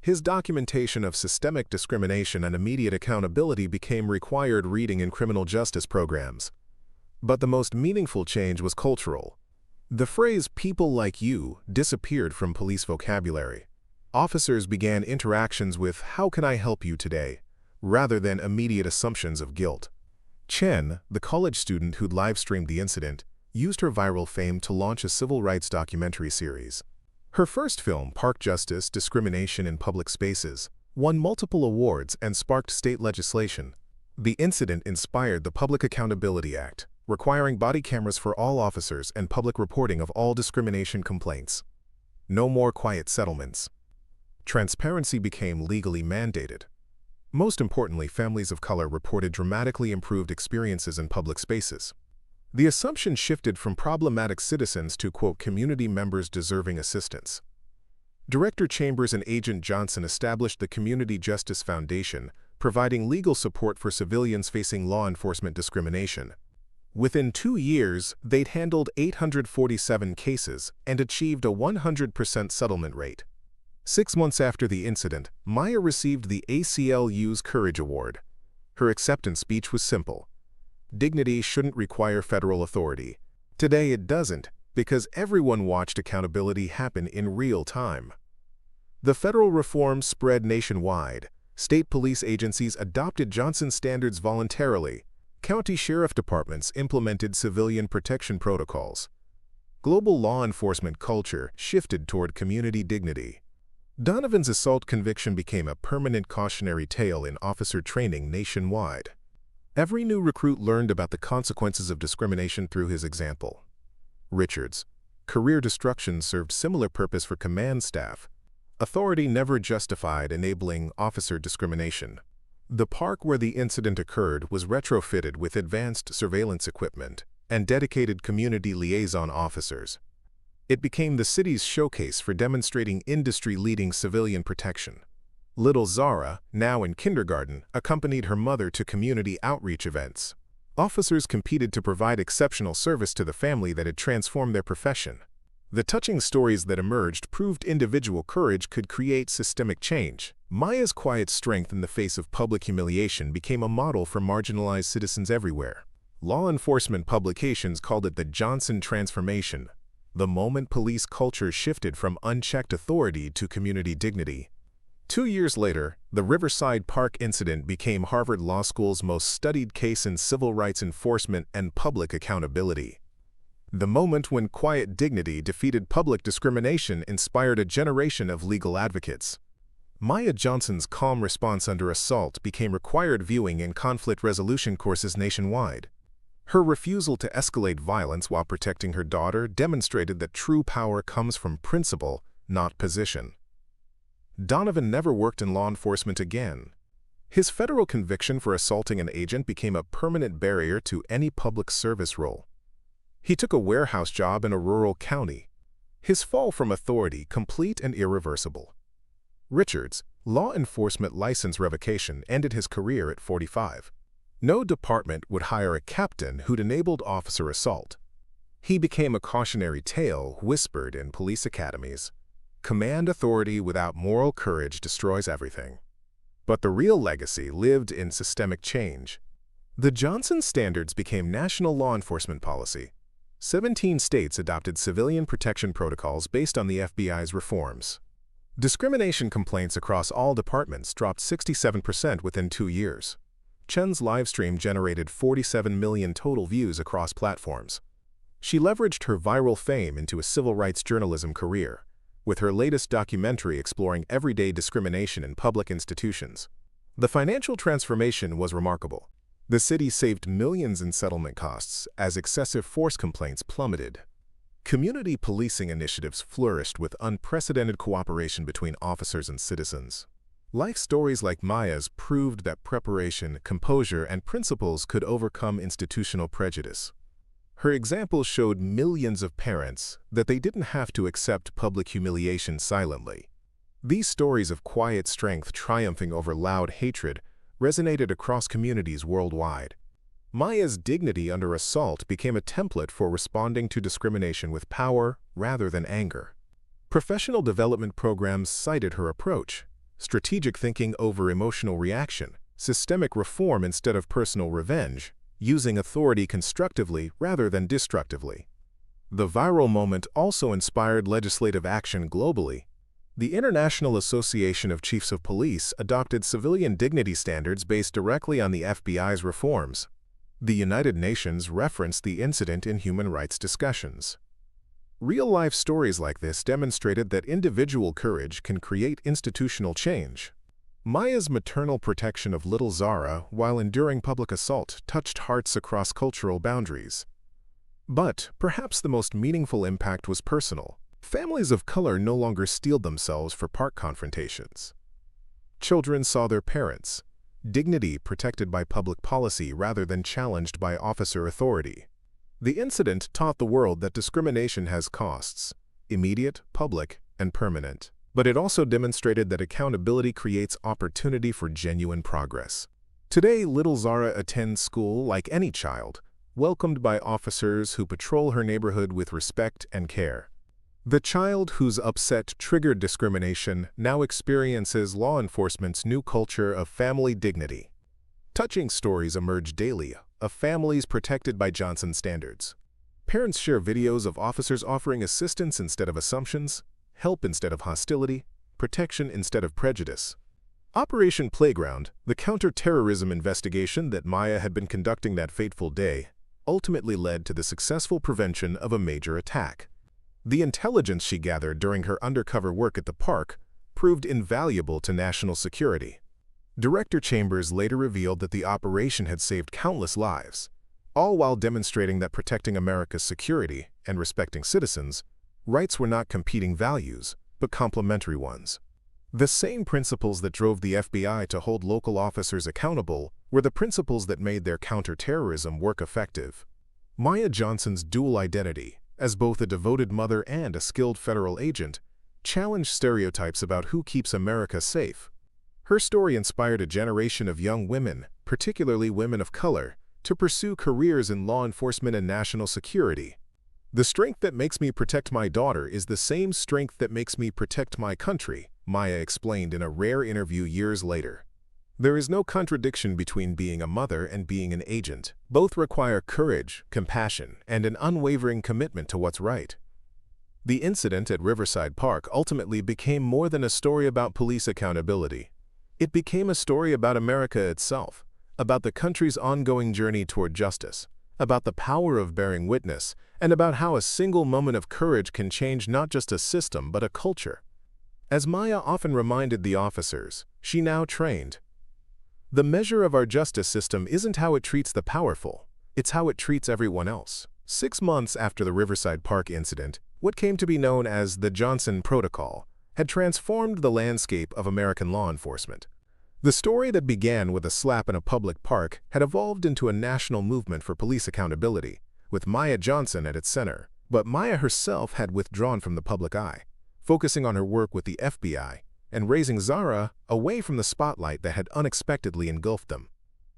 His documentation of systemic discrimination and immediate accountability became required reading in criminal justice programs. But the most meaningful change was cultural. The phrase "people like you" disappeared from police vocabulary. Officers began interactions with "how can I help you today?" rather than immediate assumptions of guilt. Chen, the college student who'd live-streamed the incident, used her viral fame to launch a civil rights documentary series. Her first film, Park Justice: Discrimination in Public Spaces, won multiple awards and sparked state legislation. The incident inspired the Public Accountability Act, requiring body cameras for all officers and public reporting of all discrimination complaints. No more quiet settlements. Transparency became legally mandated. Most importantly, families of color reported dramatically improved experiences in public spaces. The assumption shifted from problematic citizens to, quote, community members deserving assistance. Director Chambers and Agent Johnson established the Community Justice Foundation, providing legal support for civilians facing law enforcement discrimination. Within 2 years, they'd handled 847 cases and achieved a 100% settlement rate. 6 months after the incident, Maya received the ACLU's Courage Award. Her acceptance speech was simple. Dignity shouldn't require federal authority. Today it doesn't, because everyone watched accountability happen in real time. The federal reforms spread nationwide. State police agencies adopted Johnson standards voluntarily. County sheriff departments implemented civilian protection protocols. Global law enforcement culture shifted toward community dignity. Donovan's assault conviction became a permanent cautionary tale in officer training nationwide. Every new recruit learned about the consequences of discrimination through his example. Richards' career destruction served similar purpose for command staff. Authority never justified enabling officer discrimination. The park where the incident occurred was retrofitted with advanced surveillance equipment and dedicated community liaison officers. It became the city's showcase for demonstrating industry-leading civilian protection. Little Zara, now in kindergarten, accompanied her mother to community outreach events. Officers competed to provide exceptional service to the family that had transformed their profession. The touching stories that emerged proved individual courage could create systemic change. Maya's quiet strength in the face of public humiliation became a model for marginalized citizens everywhere. Law enforcement publications called it the Johnson Transformation, the moment police culture shifted from unchecked authority to community dignity. 2 years later, the Riverside Park incident became Harvard Law School's most studied case in civil rights enforcement and public accountability. The moment when quiet dignity defeated public discrimination inspired a generation of legal advocates. Maya Johnson's calm response under assault became required viewing in conflict resolution courses nationwide. Her refusal to escalate violence while protecting her daughter demonstrated that true power comes from principle, not position. Donovan never worked in law enforcement again. His federal conviction for assaulting an agent became a permanent barrier to any public service role. He took a warehouse job in a rural county. His fall from authority complete and irreversible. Richards' law enforcement license revocation ended his career at 45. No department would hire a captain who'd enabled officer assault. He became a cautionary tale whispered in police academies. Command authority without moral courage destroys everything. But the real legacy lived in systemic change. The Johnson standards became national law enforcement policy. 17 states adopted civilian protection protocols based on the FBI's reforms. Discrimination complaints across all departments dropped 67% within 2 years. Chen's livestream generated 47 million total views across platforms. She leveraged her viral fame into a civil rights journalism career, with her latest documentary exploring everyday discrimination in public institutions. The financial transformation was remarkable. The city saved millions in settlement costs as excessive force complaints plummeted. Community policing initiatives flourished with unprecedented cooperation between officers and citizens. Life stories like Maya's proved that preparation, composure, and principles could overcome institutional prejudice. Her example showed millions of parents that they didn't have to accept public humiliation silently. These stories of quiet strength triumphing over loud hatred resonated across communities worldwide. Maya's dignity under assault became a template for responding to discrimination with power rather than anger. Professional development programs cited her approach. strategic thinking over emotional reaction, systemic reform instead of personal revenge, using authority constructively rather than destructively. The viral moment also inspired legislative action globally. The International Association of Chiefs of Police adopted civilian dignity standards based directly on the FBI's reforms. The United Nations referenced the incident in human rights discussions. Real-life stories like this demonstrated that individual courage can create institutional change. Maya's maternal protection of little Zara while enduring public assault touched hearts across cultural boundaries. But perhaps the most meaningful impact was personal. Families of color no longer steeled themselves for park confrontations. Children saw their parents' dignity protected by public policy rather than challenged by officer authority. The incident taught the world that discrimination has costs, immediate, public, and permanent. But it also demonstrated that accountability creates opportunity for genuine progress. Today, little Zara attends school like any child, welcomed by officers who patrol her neighborhood with respect and care. The child whose upset triggered discrimination now experiences law enforcement's new culture of family dignity. Touching stories emerge daily of families protected by Johnson standards. Parents share videos of officers offering assistance instead of assumptions, help instead of hostility, protection instead of prejudice. Operation Playground, the counter-terrorism investigation that Maya had been conducting that fateful day, ultimately led to the successful prevention of a major attack. The intelligence she gathered during her undercover work at the park proved invaluable to national security. Director Chambers later revealed that the operation had saved countless lives, all while demonstrating that protecting America's security and respecting citizens' rights were not competing values, but complementary ones. The same principles that drove the FBI to hold local officers accountable were the principles that made their counterterrorism work effective. Maya Johnson's dual identity, as both a devoted mother and a skilled federal agent, challenged stereotypes about who keeps America safe. Her story inspired a generation of young women, particularly women of color, to pursue careers in law enforcement and national security. The strength that makes me protect my daughter is the same strength that makes me protect my country, Maya explained in a rare interview years later. There is no contradiction between being a mother and being an agent. Both require courage, compassion, and an unwavering commitment to what's right. The incident at Riverside Park ultimately became more than a story about police accountability. It became a story about America itself, about the country's ongoing journey toward justice, about the power of bearing witness, and about how a single moment of courage can change not just a system but a culture. As Maya often reminded the officers, she now trained, "The measure of our justice system isn't how it treats the powerful, it's how it treats everyone else." 6 months after the Riverside Park incident, what came to be known as the Johnson Protocol had transformed the landscape of American law enforcement. The story that began with a slap in a public park had evolved into a national movement for police accountability, with Maya Johnson at its center. But Maya herself had withdrawn from the public eye, focusing on her work with the FBI and raising Zara away from the spotlight that had unexpectedly engulfed them.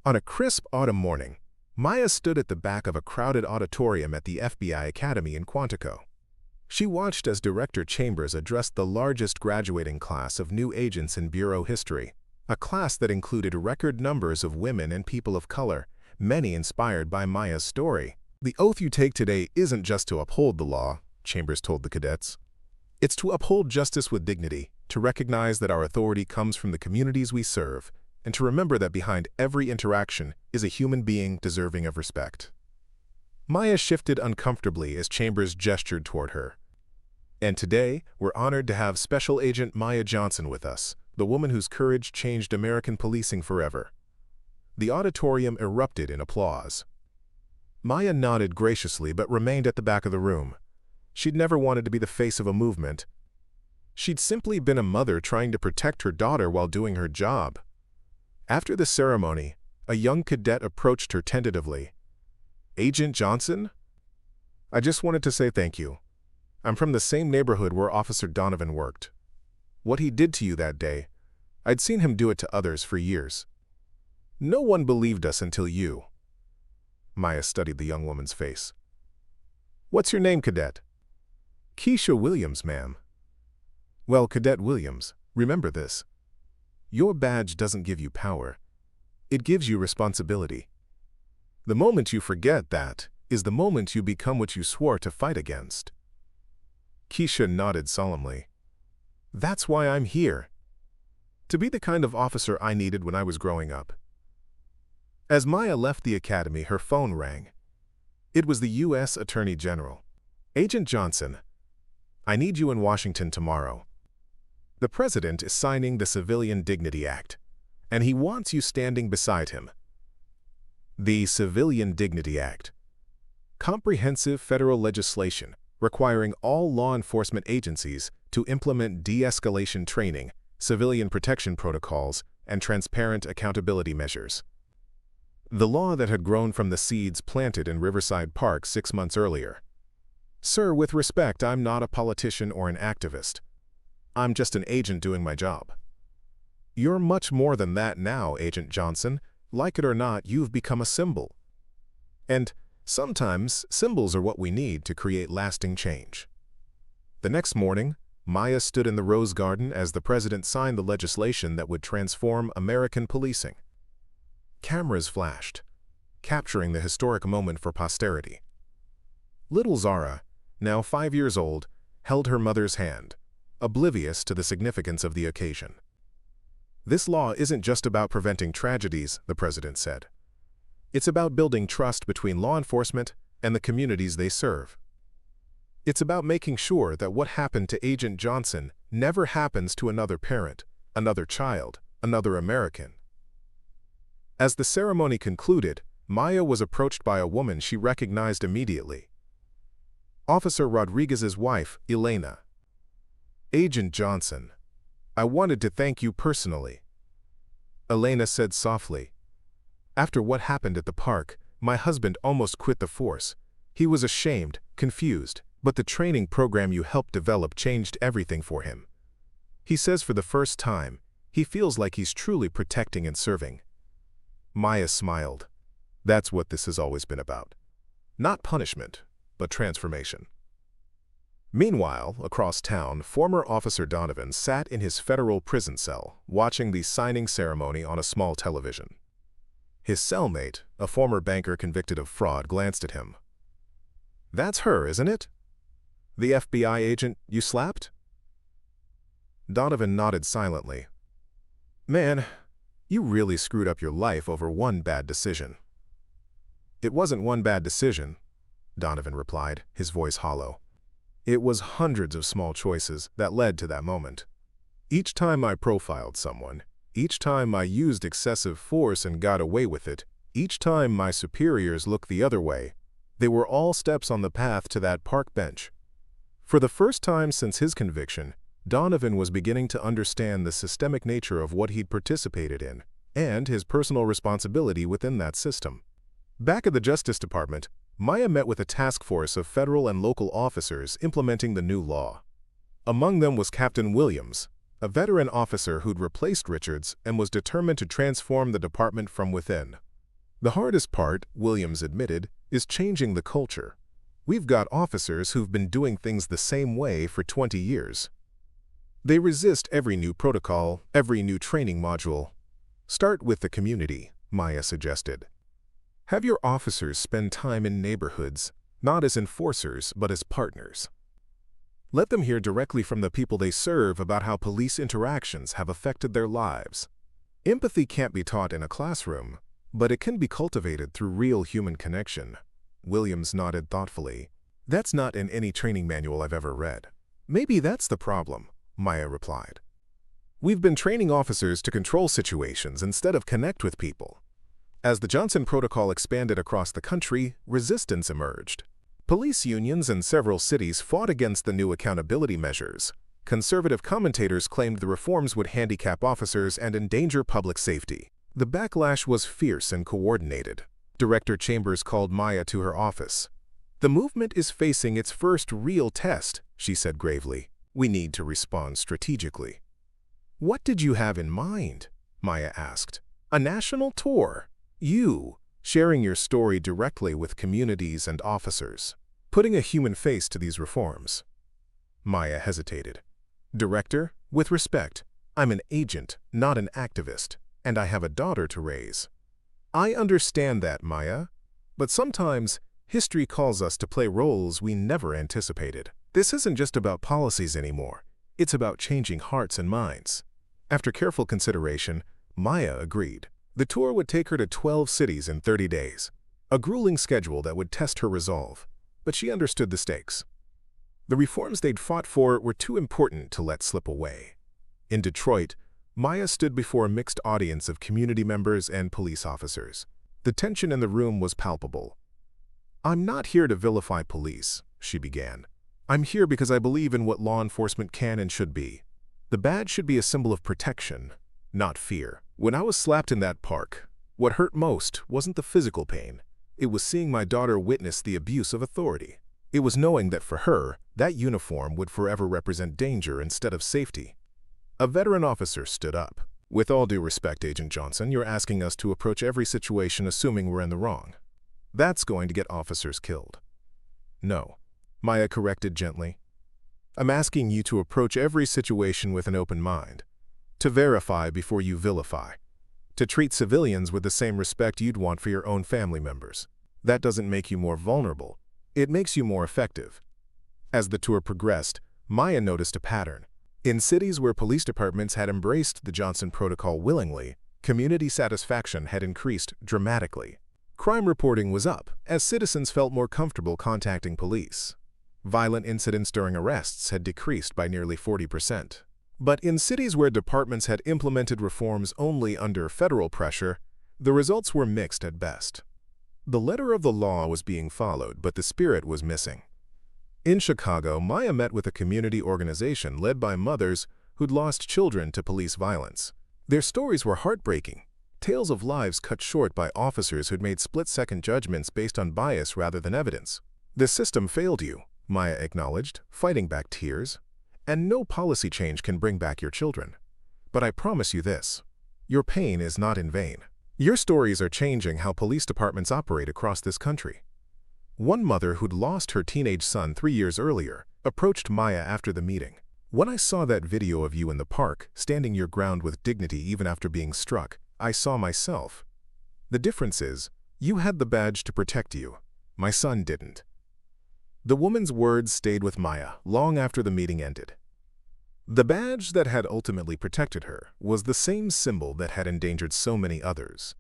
On a crisp autumn morning, Maya stood at the back of a crowded auditorium at the FBI Academy in Quantico. She watched as Director Chambers addressed the largest graduating class of new agents in Bureau history, a class that included record numbers of women and people of color, many inspired by Maya's story. "The oath you take today isn't just to uphold the law," Chambers told the cadets. "It's to uphold justice with dignity, to recognize that our authority comes from the communities we serve, and to remember that behind every interaction is a human being deserving of respect." Maya shifted uncomfortably as Chambers gestured toward her. "And today, we're honored to have Special Agent Maya Johnson with us, the woman whose courage changed American policing forever." The auditorium erupted in applause. Maya nodded graciously but remained at the back of the room. She'd never wanted to be the face of a movement. She'd simply been a mother trying to protect her daughter while doing her job. After the ceremony, a young cadet approached her tentatively. "Agent Johnson? I just wanted to say thank you. I'm from the same neighborhood where Officer Donovan worked. What he did to you that day, I'd seen him do it to others for years. No one believed us until you." Maya studied the young woman's face. "What's your name, Cadet?" "Keisha Williams, ma'am." "Well, Cadet Williams, remember this. Your badge doesn't give you power. It gives you responsibility. The moment you forget that is the moment you become what you swore to fight against. Keisha nodded solemnly. That's why I'm here. To be the kind of officer I needed when I was growing up. As Maya left the academy, her phone rang. It was the U.S. Attorney General. Agent Johnson, I need you in Washington tomorrow. The President is signing the Civilian Dignity Act, and he wants you standing beside him. The Civilian Dignity Act. Comprehensive federal legislation requiring all law enforcement agencies to implement de-escalation training, civilian protection protocols, and transparent accountability measures. The law that had grown from the seeds planted in Riverside Park 6 months earlier. Sir, with respect, I'm not a politician or an activist. I'm just an agent doing my job. You're much more than that now, Agent Johnson. Like it or not, you've become a symbol. And sometimes, symbols are what we need to create lasting change. The next morning, Maya stood in the Rose Garden as the President signed the legislation that would transform American policing. Cameras flashed, capturing the historic moment for posterity. Little Zara, now 5 years old, held her mother's hand, oblivious to the significance of the occasion. This law isn't just about preventing tragedies, the President said. It's about building trust between law enforcement and the communities they serve. It's about making sure that what happened to Agent Johnson never happens to another parent, another child, another American. As the ceremony concluded, Maya was approached by a woman she recognized immediately. Officer Rodriguez's wife, Elena. Agent Johnson, I wanted to thank you personally. Elena said softly. After what happened at the park, my husband almost quit the force. He was ashamed, confused, but the training program you helped develop changed everything for him. He says for the first time, he feels like he's truly protecting and serving. Maya smiled. That's what this has always been about. Not punishment, but transformation. Meanwhile, across town, former Officer Donovan sat in his federal prison cell, watching the signing ceremony on a small television. His cellmate, a former banker convicted of fraud, glanced at him. That's her, isn't it? The FBI agent you slapped? Donovan nodded silently. Man, you really screwed up your life over one bad decision. It wasn't one bad decision, Donovan replied, his voice hollow. It was hundreds of small choices that led to that moment. Each time I profiled someone, each time I used excessive force and got away with it, each time my superiors looked the other way, they were all steps on the path to that park bench. For the first time since his conviction, Donovan was beginning to understand the systemic nature of what he'd participated in, and his personal responsibility within that system. Back at the Justice Department, Maya met with a task force of federal and local officers implementing the new law. Among them was Captain Williams, a veteran officer who'd replaced Richards and was determined to transform the department from within. The hardest part, Williams admitted, is changing the culture. We've got officers who've been doing things the same way for 20 years. They resist every new protocol, every new training module. Start with the community, Maya suggested. Have your officers spend time in neighborhoods, not as enforcers, but as partners. Let them hear directly from the people they serve about how police interactions have affected their lives. Empathy can't be taught in a classroom, but it can be cultivated through real human connection. Williams nodded thoughtfully. That's not in any training manual I've ever read. Maybe that's the problem, Maya replied. We've been training officers to control situations instead of connect with people. As the Johnson Protocol expanded across the country, resistance emerged. Police unions in several cities fought against the new accountability measures. Conservative commentators claimed the reforms would handicap officers and endanger public safety. The backlash was fierce and coordinated. Director Chambers called Maya to her office. The movement is facing its first real test, she said gravely. We need to respond strategically. What did you have in mind? Maya asked. A national tour. You, sharing your story directly with communities and officers. Putting a human face to these reforms. Maya hesitated. Director, with respect, I'm an agent, not an activist, and I have a daughter to raise. I understand that, Maya. But sometimes, history calls us to play roles we never anticipated. This isn't just about policies anymore. It's about changing hearts and minds. After careful consideration, Maya agreed. The tour would take her to 12 cities in 30 days, a grueling schedule that would test her resolve. But she understood the stakes. The reforms they'd fought for were too important to let slip away. In Detroit, Maya stood before a mixed audience of community members and police officers. The tension in the room was palpable. "I'm not here to vilify police," she began. "I'm here because I believe in what law enforcement can and should be. The badge should be a symbol of protection, not fear. When I was slapped in that park, what hurt most wasn't the physical pain. It was seeing my daughter witness the abuse of authority. It was knowing that for her, that uniform would forever represent danger instead of safety." A veteran officer stood up. "With all due respect, Agent Johnson, you're asking us to approach every situation assuming we're in the wrong. That's going to get officers killed." "No," Maya corrected gently. "I'm asking you to approach every situation with an open mind, to verify before you vilify, to treat civilians with the same respect you'd want for your own family members. That doesn't make you more vulnerable. It makes you more effective." As the tour progressed, Maya noticed a pattern. In cities where police departments had embraced the Johnson Protocol willingly, community satisfaction had increased dramatically. Crime reporting was up, as citizens felt more comfortable contacting police. Violent incidents during arrests had decreased by nearly 40%. But in cities where departments had implemented reforms only under federal pressure, the results were mixed at best. The letter of the law was being followed, but the spirit was missing. In Chicago, Maya met with a community organization led by mothers who'd lost children to police violence. Their stories were heartbreaking, tales of lives cut short by officers who'd made split-second judgments based on bias rather than evidence. "The system failed you," Maya acknowledged, fighting back tears. "And no policy change can bring back your children. But I promise you this, your pain is not in vain. Your stories are changing how police departments operate across this country." One mother who'd lost her teenage son 3 years earlier approached Maya after the meeting. "When I saw that video of you in the park, standing your ground with dignity even after being struck, I saw myself. The difference is, you had the badge to protect you. My son didn't." The woman's words stayed with Maya long after the meeting ended. The badge that had ultimately protected her was the same symbol that had endangered so many others.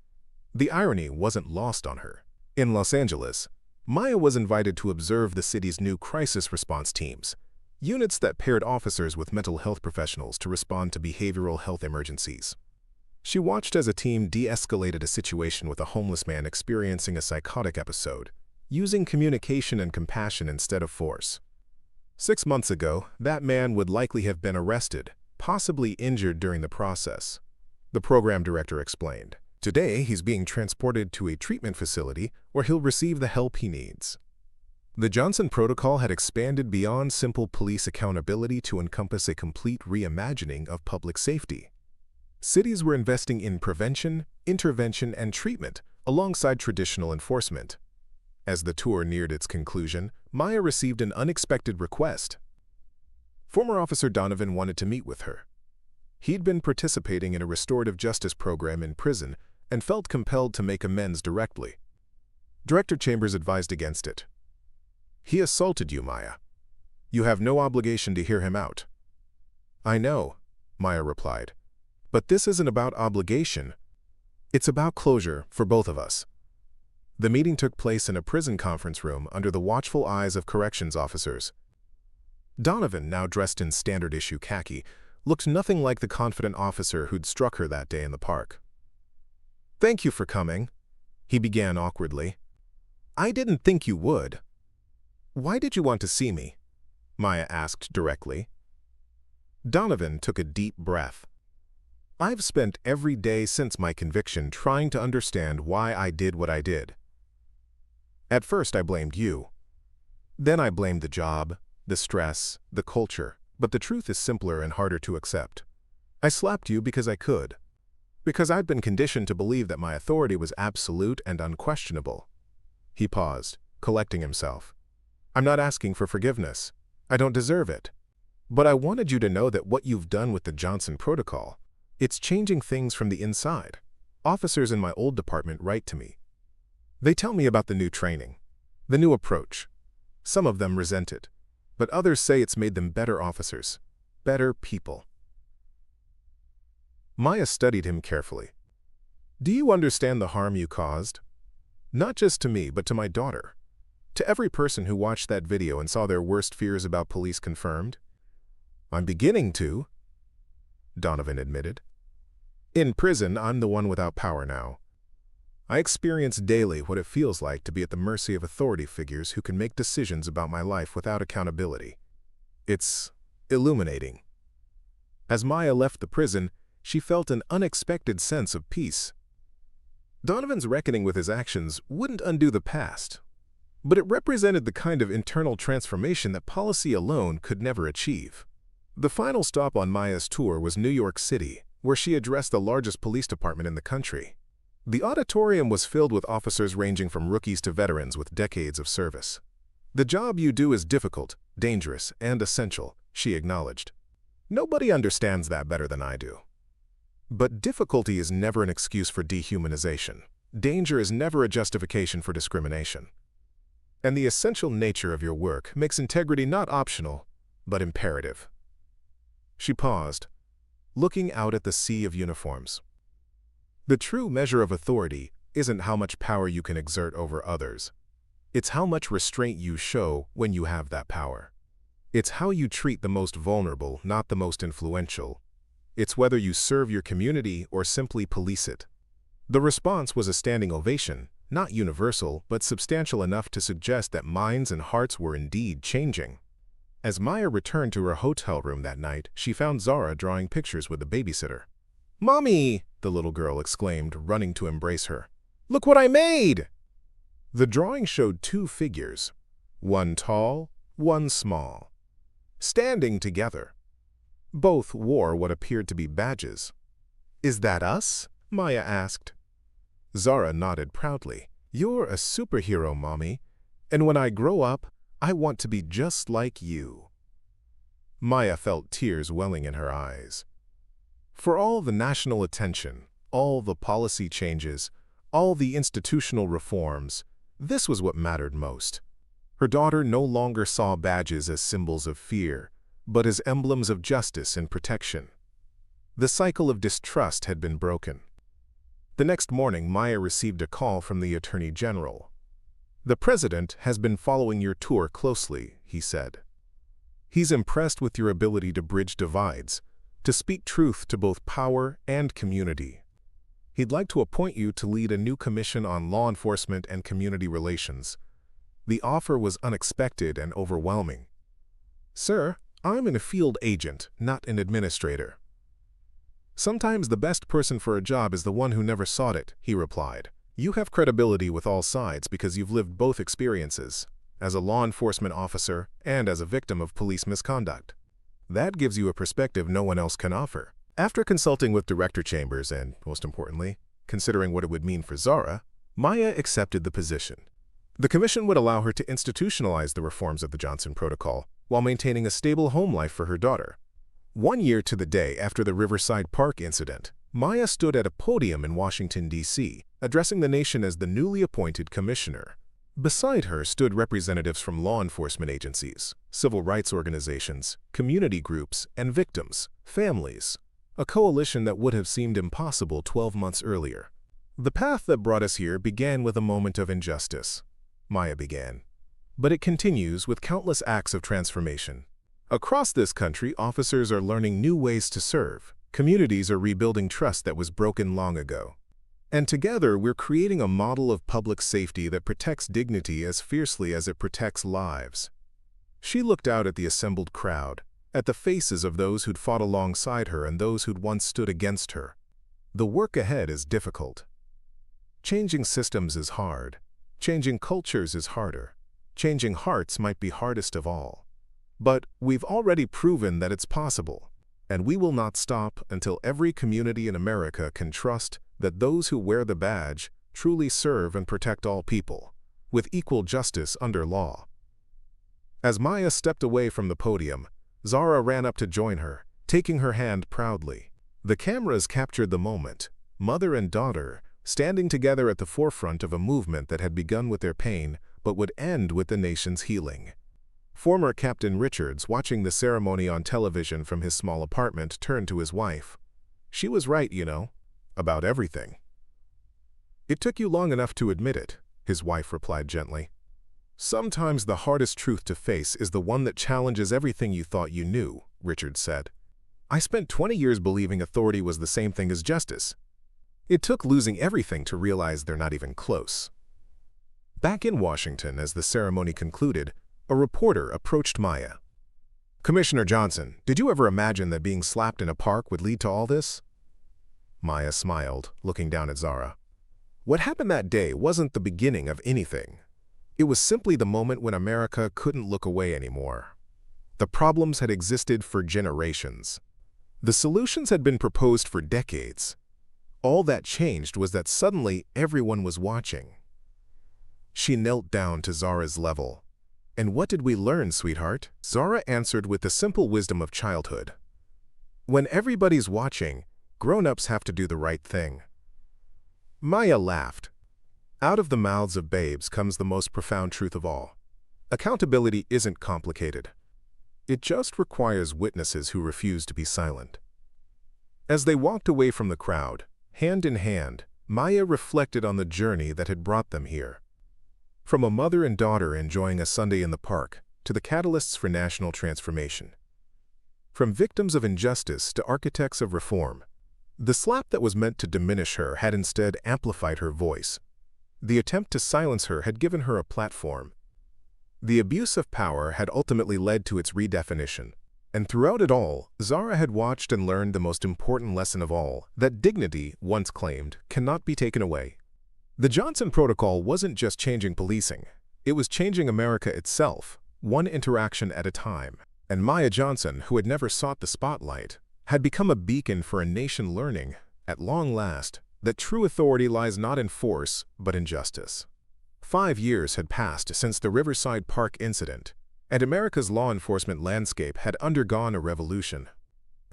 The irony wasn't lost on her. In Los Angeles, Maya was invited to observe the city's new crisis response teams, units that paired officers with mental health professionals to respond to behavioral health emergencies. She watched as a team de-escalated a situation with a homeless man experiencing a psychotic episode, using communication and compassion instead of force. 6 months ago, that man would likely have been arrested, possibly injured during the process. The program director explained. Today, he's being transported to a treatment facility where he'll receive the help he needs. The Johnson Protocol had expanded beyond simple police accountability to encompass a complete reimagining of public safety. Cities were investing in prevention, intervention, and treatment alongside traditional enforcement. As the tour neared its conclusion, Maya received an unexpected request. Former Officer Donovan wanted to meet with her. He'd been participating in a restorative justice program in prison and felt compelled to make amends directly. Director Chambers advised against it. "He assaulted you, Maya. You have no obligation to hear him out." "I know," Maya replied. "But this isn't about obligation. It's about closure for both of us." The meeting took place in a prison conference room under the watchful eyes of corrections officers. Donovan, now dressed in standard-issue khaki, looked nothing like the confident officer who'd struck her that day in the park. "Thank you for coming," he began awkwardly. "I didn't think you would." "Why did you want to see me?" Maya asked directly. Donovan took a deep breath. "I've spent every day since my conviction trying to understand why I did what I did. At first I blamed you. Then I blamed the job, the stress, the culture, but the truth is simpler and harder to accept. I slapped you because I could. Because I'd been conditioned to believe that my authority was absolute and unquestionable." He paused, collecting himself. "I'm not asking for forgiveness. I don't deserve it. But I wanted you to know that what you've done with the Johnson Protocol, it's changing things from the inside. Officers in my old department write to me. They tell me about the new training, the new approach. Some of them resent it, but others say it's made them better officers, better people. Maya studied him carefully. Do you understand the harm you caused? Not just to me, but to my daughter. To every person who watched that video and saw their worst fears about police confirmed? I'm beginning to, Donovan admitted. In prison, I'm the one without power now. I experience daily what it feels like to be at the mercy of authority figures who can make decisions about my life without accountability. It's illuminating. As Maya left the prison, she felt an unexpected sense of peace. Donovan's reckoning with his actions wouldn't undo the past, but it represented the kind of internal transformation that policy alone could never achieve. The final stop on Maya's tour was New York City, where she addressed the largest police department in the country. The auditorium was filled with officers ranging from rookies to veterans with decades of service. The job you do is difficult, dangerous, and essential, she acknowledged. Nobody understands that better than I do. But difficulty is never an excuse for dehumanization. Danger is never a justification for discrimination. And the essential nature of your work makes integrity not optional, but imperative. She paused, looking out at the sea of uniforms. The true measure of authority isn't how much power you can exert over others. It's how much restraint you show when you have that power. It's how you treat the most vulnerable, not the most influential. It's whether you serve your community or simply police it. The response was a standing ovation, not universal, but substantial enough to suggest that minds and hearts were indeed changing. As Maya returned to her hotel room that night, she found Zara drawing pictures with the babysitter. "Mommy!" the little girl exclaimed, running to embrace her. "Look what I made!" The drawing showed two figures, one tall, one small, standing together. Both wore what appeared to be badges. "Is that us?" Maya asked. Zara nodded proudly. "You're a superhero, Mommy, and when I grow up, I want to be just like you." Maya felt tears welling in her eyes. For all the national attention, all the policy changes, all the institutional reforms, this was what mattered most. Her daughter no longer saw badges as symbols of fear, but as emblems of justice and protection. The cycle of distrust had been broken. The next morning, Maya received a call from the Attorney General. "The President has been following your tour closely," he said. "He's impressed with your ability to bridge divides, to speak truth to both power and community. He'd like to appoint you to lead a new commission on law enforcement and community relations." The offer was unexpected and overwhelming. "Sir, I'm a field agent, not an administrator." "Sometimes the best person for a job is the one who never sought it," he replied. "You have credibility with all sides because you've lived both experiences, as a law enforcement officer and as a victim of police misconduct. That gives you a perspective no one else can offer." After consulting with Director Chambers and, most importantly, considering what it would mean for Zara, Maya accepted the position. The commission would allow her to institutionalize the reforms of the Johnson Protocol while maintaining a stable home life for her daughter. 1 year to the day after the Riverside Park incident, Maya stood at a podium in Washington, D.C., addressing the nation as the newly appointed commissioner. Beside her stood representatives from law enforcement agencies, civil rights organizations, community groups, and victims, families, a coalition that would have seemed impossible 12 months earlier. "The path that brought us here began with a moment of injustice," Maya began. "But it continues with countless acts of transformation. Across this country, officers are learning new ways to serve. Communities are rebuilding trust that was broken long ago. And together, we're creating a model of public safety that protects dignity as fiercely as it protects lives." She looked out at the assembled crowd, at the faces of those who'd fought alongside her and those who'd once stood against her. The work ahead is difficult. Changing systems is hard. Changing cultures is harder. Changing hearts might be hardest of all. But we've already proven that it's possible, and we will not stop until every community in America can trust that those who wear the badge truly serve and protect all people, with equal justice under law. As Maya stepped away from the podium, Zara ran up to join her, taking her hand proudly. The cameras captured the moment, mother and daughter, standing together at the forefront of a movement that had begun with their pain but would end with the nation's healing. Former Captain Richards, watching the ceremony on television from his small apartment, turned to his wife. "She was right, you know, about everything." "It took you long enough to admit it," his wife replied gently. "Sometimes the hardest truth to face is the one that challenges everything you thought you knew," Richards said. "I spent 20 years believing authority was the same thing as justice. It took losing everything to realize they're not even close." Back in Washington, as the ceremony concluded, a reporter approached Maya. "Commissioner Johnson, did you ever imagine that being slapped in a park would lead to all this?" Maya smiled, looking down at Zara. "What happened that day wasn't the beginning of anything. It was simply the moment when America couldn't look away anymore. The problems had existed for generations. The solutions had been proposed for decades. All that changed was that suddenly everyone was watching." She knelt down to Zara's level. "And what did we learn, sweetheart?" Zara answered with the simple wisdom of childhood. "When everybody's watching, grown-ups have to do the right thing." Maya laughed. "Out of the mouths of babes comes the most profound truth of all. Accountability isn't complicated. It just requires witnesses who refuse to be silent." As they walked away from the crowd, hand in hand, Maya reflected on the journey that had brought them here. From a mother and daughter enjoying a Sunday in the park to the catalysts for national transformation. From victims of injustice to architects of reform, the slap that was meant to diminish her had instead amplified her voice. The attempt to silence her had given her a platform. The abuse of power had ultimately led to its redefinition. And throughout it all, Zara had watched and learned the most important lesson of all, that dignity, once claimed, cannot be taken away. The Johnson Protocol wasn't just changing policing. It was changing America itself, one interaction at a time. And Maya Johnson, who had never sought the spotlight, had become a beacon for a nation learning, at long last, that true authority lies not in force, but in justice. 5 years had passed since the Riverside Park incident, and America's law enforcement landscape had undergone a revolution.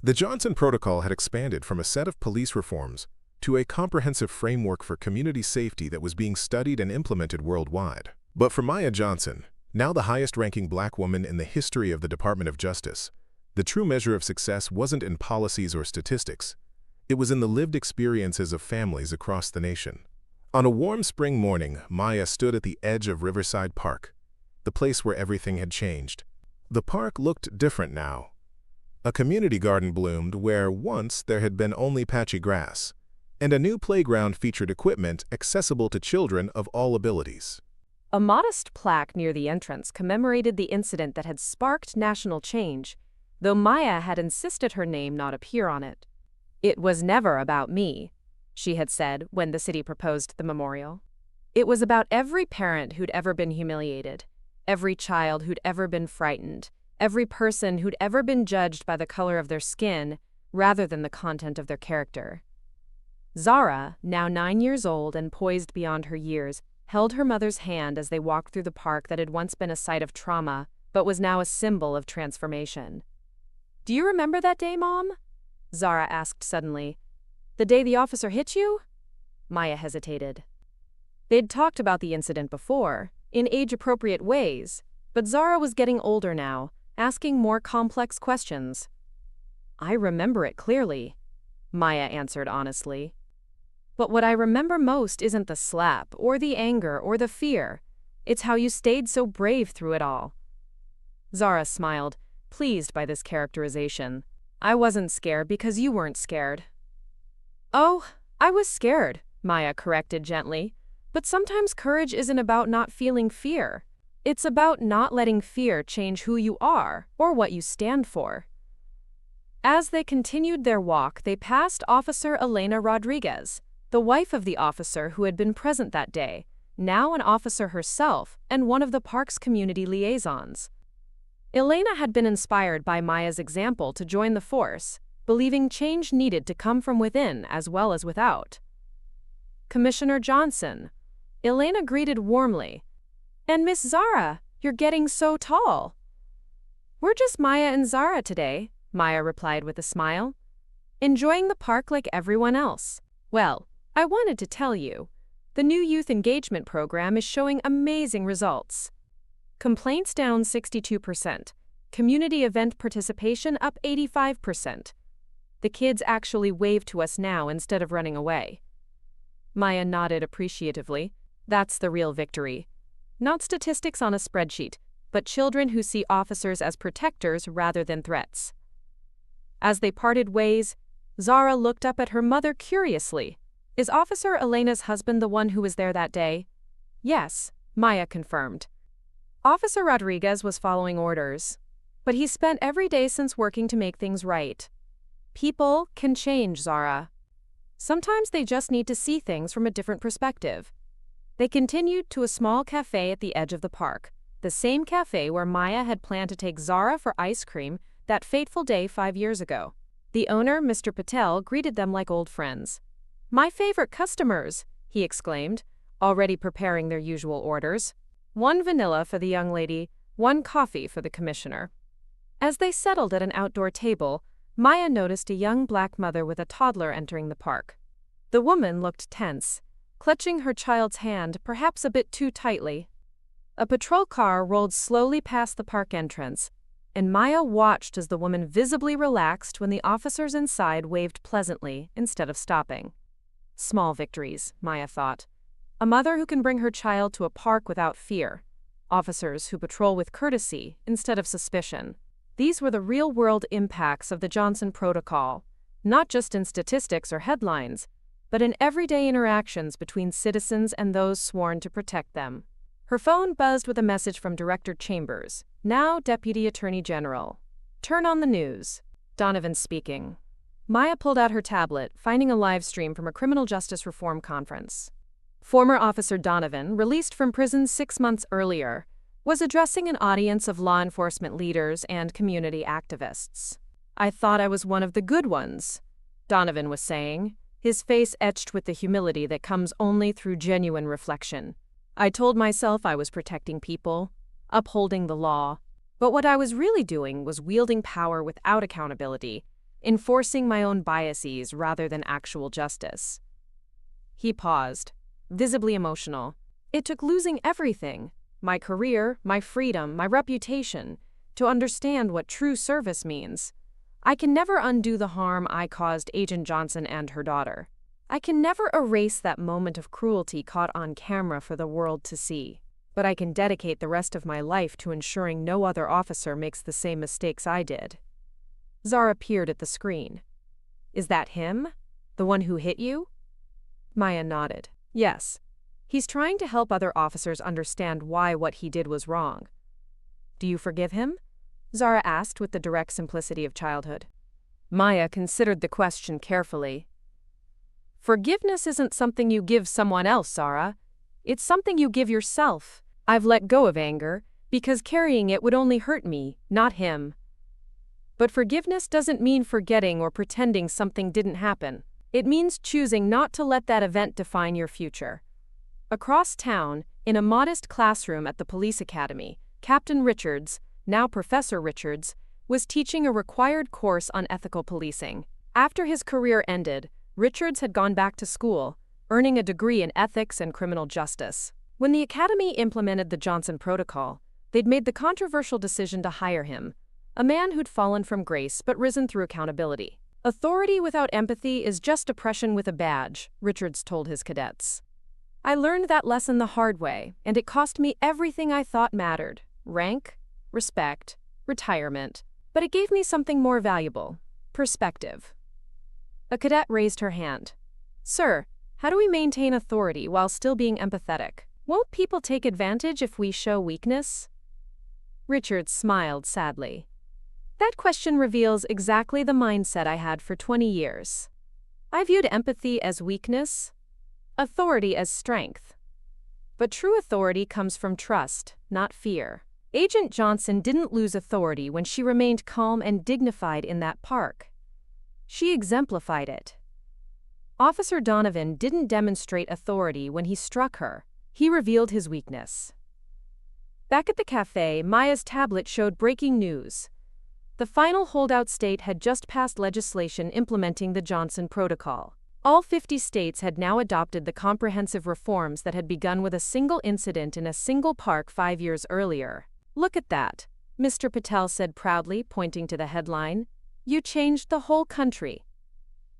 The Johnson Protocol had expanded from a set of police reforms to a comprehensive framework for community safety that was being studied and implemented worldwide. But for Maya Johnson, now the highest-ranking black woman in the history of the Department of Justice, the true measure of success wasn't in policies or statistics. It was in the lived experiences of families across the nation. On a warm spring morning, Maya stood at the edge of Riverside Park, the place where everything had changed. The park looked different now. A community garden bloomed where once there had been only patchy grass, and a new playground featured equipment accessible to children of all abilities. A modest plaque near the entrance commemorated the incident that had sparked national change, though Maya had insisted her name not appear on it. "It was never about me," she had said when the city proposed the memorial. "It was about every parent who'd ever been humiliated, every child who'd ever been frightened, every person who'd ever been judged by the color of their skin rather than the content of their character." Zara, now 9 years old and poised beyond her years, held her mother's hand as they walked through the park that had once been a site of trauma, but was now a symbol of transformation. "Do you remember that day, Mom?" Zara asked suddenly. "The day the officer hit you?" Maya hesitated. They'd talked about the incident before, in age-appropriate ways, but Zara was getting older now, asking more complex questions. "I remember it clearly," Maya answered honestly. "But what I remember most isn't the slap, or the anger, or the fear. It's how you stayed so brave through it all." Zara smiled, pleased by this characterization. "I wasn't scared because you weren't scared." "Oh, I was scared," Maya corrected gently. "But sometimes courage isn't about not feeling fear. It's about not letting fear change who you are or what you stand for." As they continued their walk, they passed Officer Elena Rodriguez, the wife of the officer who had been present that day, now an officer herself and one of the park's community liaisons. Elena had been inspired by Maya's example to join the force, believing change needed to come from within as well as without. "Commissioner Johnson," Elena greeted warmly. "And Miss Zara, you're getting so tall." "We're just Maya and Zara today," Maya replied with a smile. "Enjoying the park like everyone else." "Well, I wanted to tell you. The new youth engagement program is showing amazing results. Complaints down 62%. Community event participation up 85%. The kids actually wave to us now instead of running away." Maya nodded appreciatively. That's the real victory. Not statistics on a spreadsheet, but children who see officers as protectors rather than threats. As they parted ways, Zara looked up at her mother curiously. "Is Officer Elena's husband the one who was there that day?" "Yes," Maya confirmed. "Officer Rodriguez was following orders, but he spent every day since working to make things right. People can change, Zara. Sometimes they just need to see things from a different perspective." They continued to a small cafe at the edge of the park, the same cafe where Maya had planned to take Zara for ice cream that fateful day 5 years ago. The owner, Mr. Patel, greeted them like old friends. "My favorite customers," he exclaimed, already preparing their usual orders. "1 vanilla for the young lady, 1 coffee for the commissioner." As they settled at an outdoor table, Maya noticed a young black mother with a toddler entering the park. The woman looked tense, clutching her child's hand perhaps a bit too tightly. A patrol car rolled slowly past the park entrance, and Maya watched as the woman visibly relaxed when the officers inside waved pleasantly instead of stopping. Small victories, Maya thought. A mother who can bring her child to a park without fear. Officers who patrol with courtesy instead of suspicion. These were the real-world impacts of the Johnson Protocol, not just in statistics or headlines, but in everyday interactions between citizens and those sworn to protect them. Her phone buzzed with a message from Director Chambers, now Deputy Attorney General. "Turn on the news." Donovan speaking. Maya pulled out her tablet, finding a live stream from a criminal justice reform conference. Former Officer Donovan, released from prison 6 months earlier, was addressing an audience of law enforcement leaders and community activists. "I thought I was one of the good ones," Donovan was saying, his face etched with the humility that comes only through genuine reflection. "I told myself I was protecting people, upholding the law, but what I was really doing was wielding power without accountability, enforcing my own biases rather than actual justice." He paused, visibly emotional. "It took losing everything, my career, my freedom, my reputation, to understand what true service means. I can never undo the harm I caused Agent Johnson and her daughter. I can never erase that moment of cruelty caught on camera for the world to see. But I can dedicate the rest of my life to ensuring no other officer makes the same mistakes I did." Zara peered at the screen. "Is that him? The one who hit you?" Maya nodded. "Yes. He's trying to help other officers understand why what he did was wrong." "Do you forgive him?" Zara asked with the direct simplicity of childhood. Maya considered the question carefully. "Forgiveness isn't something you give someone else, Zara. It's something you give yourself. I've let go of anger, because carrying it would only hurt me, not him. But forgiveness doesn't mean forgetting or pretending something didn't happen. It means choosing not to let that event define your future." Across town, in a modest classroom at the police academy, Captain Richards, now Professor Richards, was teaching a required course on ethical policing. After his career ended, Richards had gone back to school, earning a degree in ethics and criminal justice. When the academy implemented the Johnson Protocol, they'd made the controversial decision to hire him, a man who'd fallen from grace but risen through accountability. "Authority without empathy is just oppression with a badge," Richards told his cadets. "I learned that lesson the hard way, and it cost me everything I thought mattered: rank, respect, retirement. But it gave me something more valuable: perspective." A cadet raised her hand. "Sir, how do we maintain authority while still being empathetic? Won't people take advantage if we show weakness?" Richards smiled sadly. "That question reveals exactly the mindset I had for 20 years. I viewed empathy as weakness, authority as strength. But true authority comes from trust, not fear. Agent Johnson didn't lose authority when she remained calm and dignified in that park. She exemplified it. Officer Donovan didn't demonstrate authority when he struck her. He revealed his weakness." Back at the cafe, Maya's tablet showed breaking news. The final holdout state had just passed legislation implementing the Johnson Protocol. All 50 states had now adopted the comprehensive reforms that had begun with a single incident in a single park 5 years earlier. "Look at that," Mr. Patel said proudly, pointing to the headline. "You changed the whole country."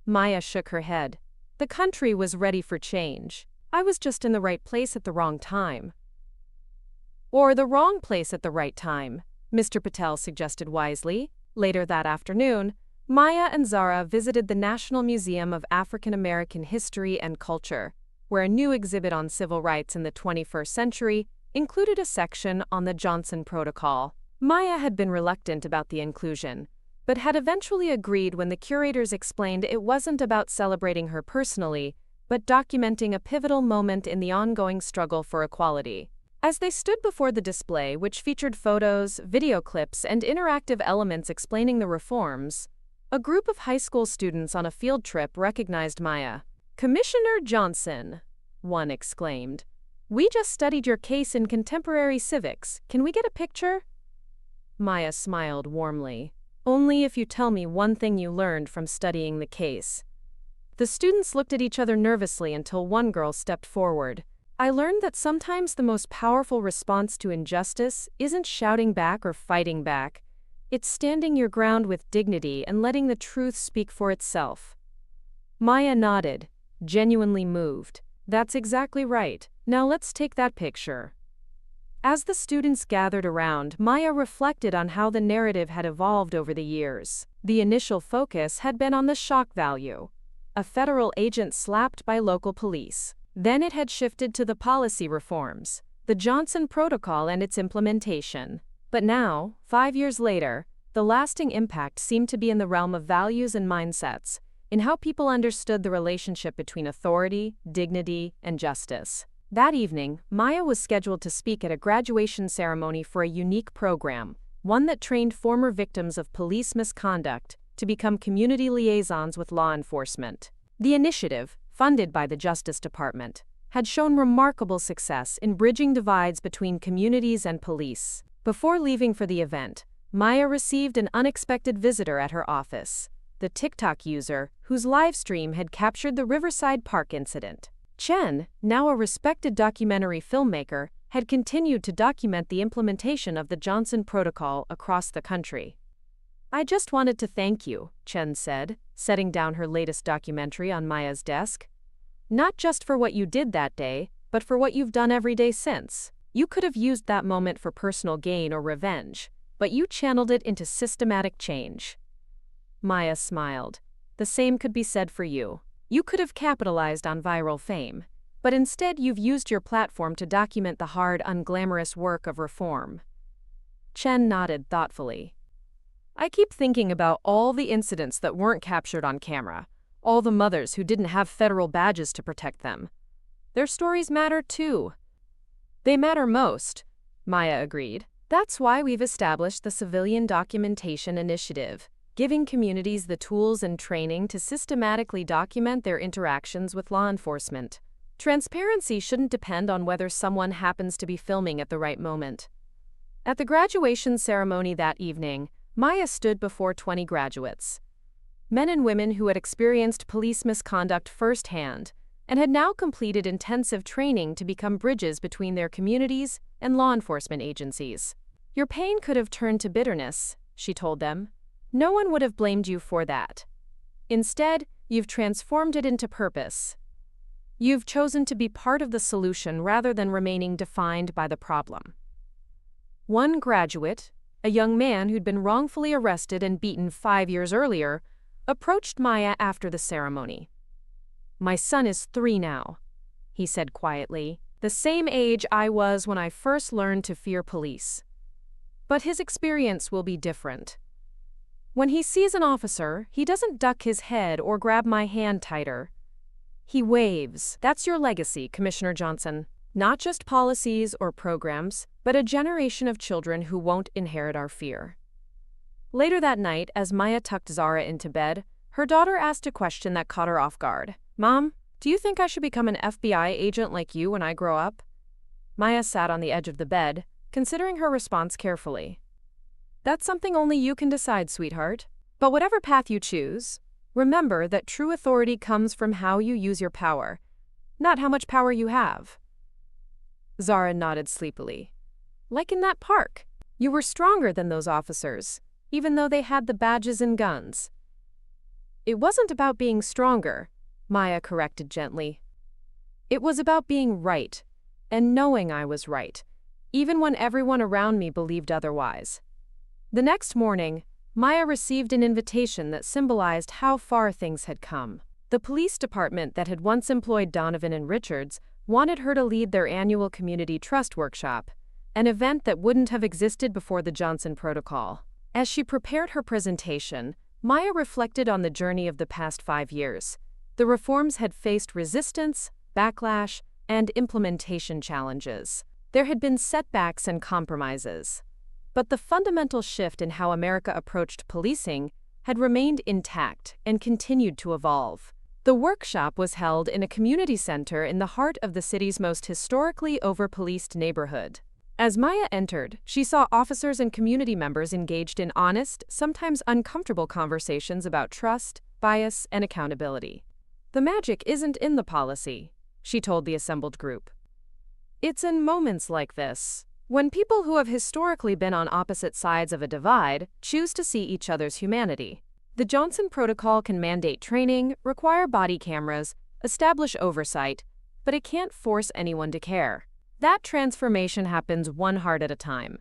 Maya shook her head. "The country was ready for change. I was just in the right place at the wrong time." "Or the wrong place at the right time," Mr. Patel suggested wisely. Later that afternoon, Maya and Zara visited the National Museum of African American History and Culture, where a new exhibit on civil rights in the 21st century included a section on the Johnson Protocol. Maya had been reluctant about the inclusion, but had eventually agreed when the curators explained it wasn't about celebrating her personally, but documenting a pivotal moment in the ongoing struggle for equality. As they stood before the display, which featured photos, video clips, and interactive elements explaining the reforms, a group of high school students on a field trip recognized Maya. "Commissioner Johnson," one exclaimed. "We just studied your case in contemporary civics. Can we get a picture?" Maya smiled warmly. "Only if you tell me one thing you learned from studying the case." The students looked at each other nervously until one girl stepped forward. "I learned that sometimes the most powerful response to injustice isn't shouting back or fighting back. It's standing your ground with dignity and letting the truth speak for itself." Maya nodded, genuinely moved. "That's exactly right. Now let's take that picture." As the students gathered around, Maya reflected on how the narrative had evolved over the years. The initial focus had been on the shock value, a federal agent slapped by local police. Then it had shifted to the policy reforms, the Johnson Protocol and its implementation. But now, 5 years later, the lasting impact seemed to be in the realm of values and mindsets, in how people understood the relationship between authority, dignity, and justice. That evening, Maya was scheduled to speak at a graduation ceremony for a unique program, one that trained former victims of police misconduct to become community liaisons with law enforcement. The initiative, funded by the Justice Department, had shown remarkable success in bridging divides between communities and police. Before leaving for the event, Maya received an unexpected visitor at her office, the TikTok user whose live stream had captured the Riverside Park incident. Chen, now a respected documentary filmmaker, had continued to document the implementation of the Johnson Protocol across the country. "I just wanted to thank you," Chen said, setting down her latest documentary on Maya's desk. "Not just for what you did that day, but for what you've done every day since. You could have used that moment for personal gain or revenge, but you channeled it into systematic change." Maya smiled. "The same could be said for you. You could have capitalized on viral fame, but instead you've used your platform to document the hard, unglamorous work of reform." Chen nodded thoughtfully. "I keep thinking about all the incidents that weren't captured on camera, all the mothers who didn't have federal badges to protect them. Their stories matter too." "They matter most," Maya agreed. "That's why we've established the Civilian Documentation Initiative, giving communities the tools and training to systematically document their interactions with law enforcement. Transparency shouldn't depend on whether someone happens to be filming at the right moment." At the graduation ceremony that evening, Maya stood before 20 graduates, men and women who had experienced police misconduct firsthand and had now completed intensive training to become bridges between their communities and law enforcement agencies. "Your pain could have turned to bitterness," she told them. "No one would have blamed you for that. Instead, you've transformed it into purpose. You've chosen to be part of the solution rather than remaining defined by the problem." One graduate, a young man who'd been wrongfully arrested and beaten 5 years earlier, approached Maya after the ceremony. "My son is 3 now," he said quietly, "the same age I was when I first learned to fear police. But his experience will be different. When he sees an officer, he doesn't duck his head or grab my hand tighter. He waves." "That's your legacy, Commissioner Johnson. Not just policies or programs, but a generation of children who won't inherit our fear." Later that night, as Maya tucked Zara into bed, her daughter asked a question that caught her off guard. "Mom, do you think I should become an FBI agent like you when I grow up?" Maya sat on the edge of the bed, considering her response carefully. That's something only you can decide, sweetheart. But whatever path you choose, remember that true authority comes from how you use your power, not how much power you have. Zara nodded sleepily. Like in that park, you were stronger than those officers, even though they had the badges and guns. It wasn't about being stronger, Maya corrected gently. It was about being right, and knowing I was right, even when everyone around me believed otherwise. The next morning, Maya received an invitation that symbolized how far things had come. The police department that had once employed Donovan and Richards wanted her to lead their annual community trust workshop, an event that wouldn't have existed before the Johnson Protocol. As she prepared her presentation, Maya reflected on the journey of the past 5 years. The reforms had faced resistance, backlash, and implementation challenges. There had been setbacks and compromises. But the fundamental shift in how America approached policing had remained intact and continued to evolve. The workshop was held in a community center in the heart of the city's most historically over-policed neighborhood. As Maya entered, she saw officers and community members engaged in honest, sometimes uncomfortable conversations about trust, bias, and accountability. The magic isn't in the policy, she told the assembled group. It's in moments like this, when people who have historically been on opposite sides of a divide choose to see each other's humanity. The Johnson Protocol can mandate training, require body cameras, establish oversight, but it can't force anyone to care. That transformation happens one heart at a time.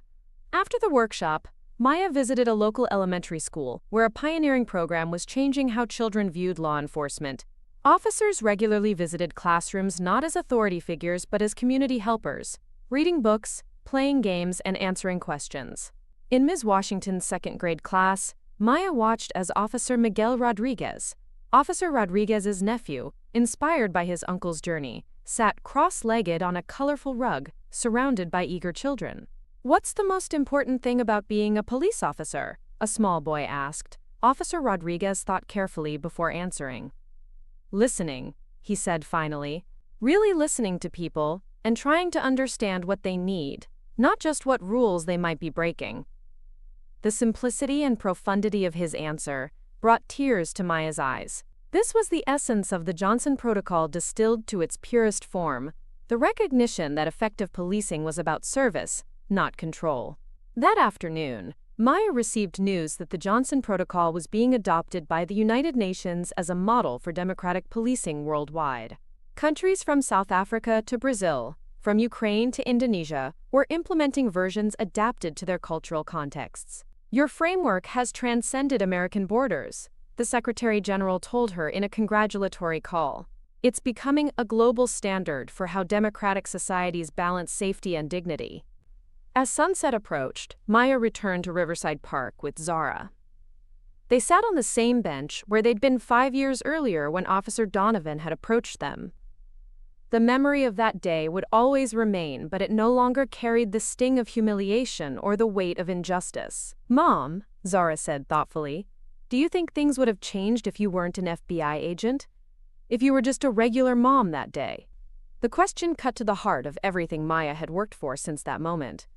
After the workshop, Maya visited a local elementary school where a pioneering program was changing how children viewed law enforcement. Officers regularly visited classrooms not as authority figures but as community helpers, reading books, playing games, and answering questions. In Ms. Washington's second-grade class, Maya watched as Officer Miguel Rodriguez, Officer Rodriguez's nephew, inspired by his uncle's journey, sat cross-legged on a colorful rug, surrounded by eager children. "What's the most important thing about being a police officer?" a small boy asked. Officer Rodriguez thought carefully before answering. "Listening," he said finally. "Really listening to people and trying to understand what they need, not just what rules they might be breaking." The simplicity and profundity of his answer brought tears to Maya's eyes. This was the essence of the Johnson Protocol distilled to its purest form, the recognition that effective policing was about service, not control. That afternoon, Maya received news that the Johnson Protocol was being adopted by the United Nations as a model for democratic policing worldwide. Countries from South Africa to Brazil, from Ukraine to Indonesia, were implementing versions adapted to their cultural contexts. "Your framework has transcended American borders," the Secretary General told her in a congratulatory call. "It's becoming a global standard for how democratic societies balance safety and dignity." As sunset approached, Maya returned to Riverside Park with Zara. They sat on the same bench where they'd been 5 years earlier when Officer Donovan had approached them. The memory of that day would always remain, but it no longer carried the sting of humiliation or the weight of injustice. "Mom," Zara said thoughtfully, "do you think things would have changed if you weren't an FBI agent? If you were just a regular mom that day?" The question cut to the heart of everything Maya had worked for since that moment.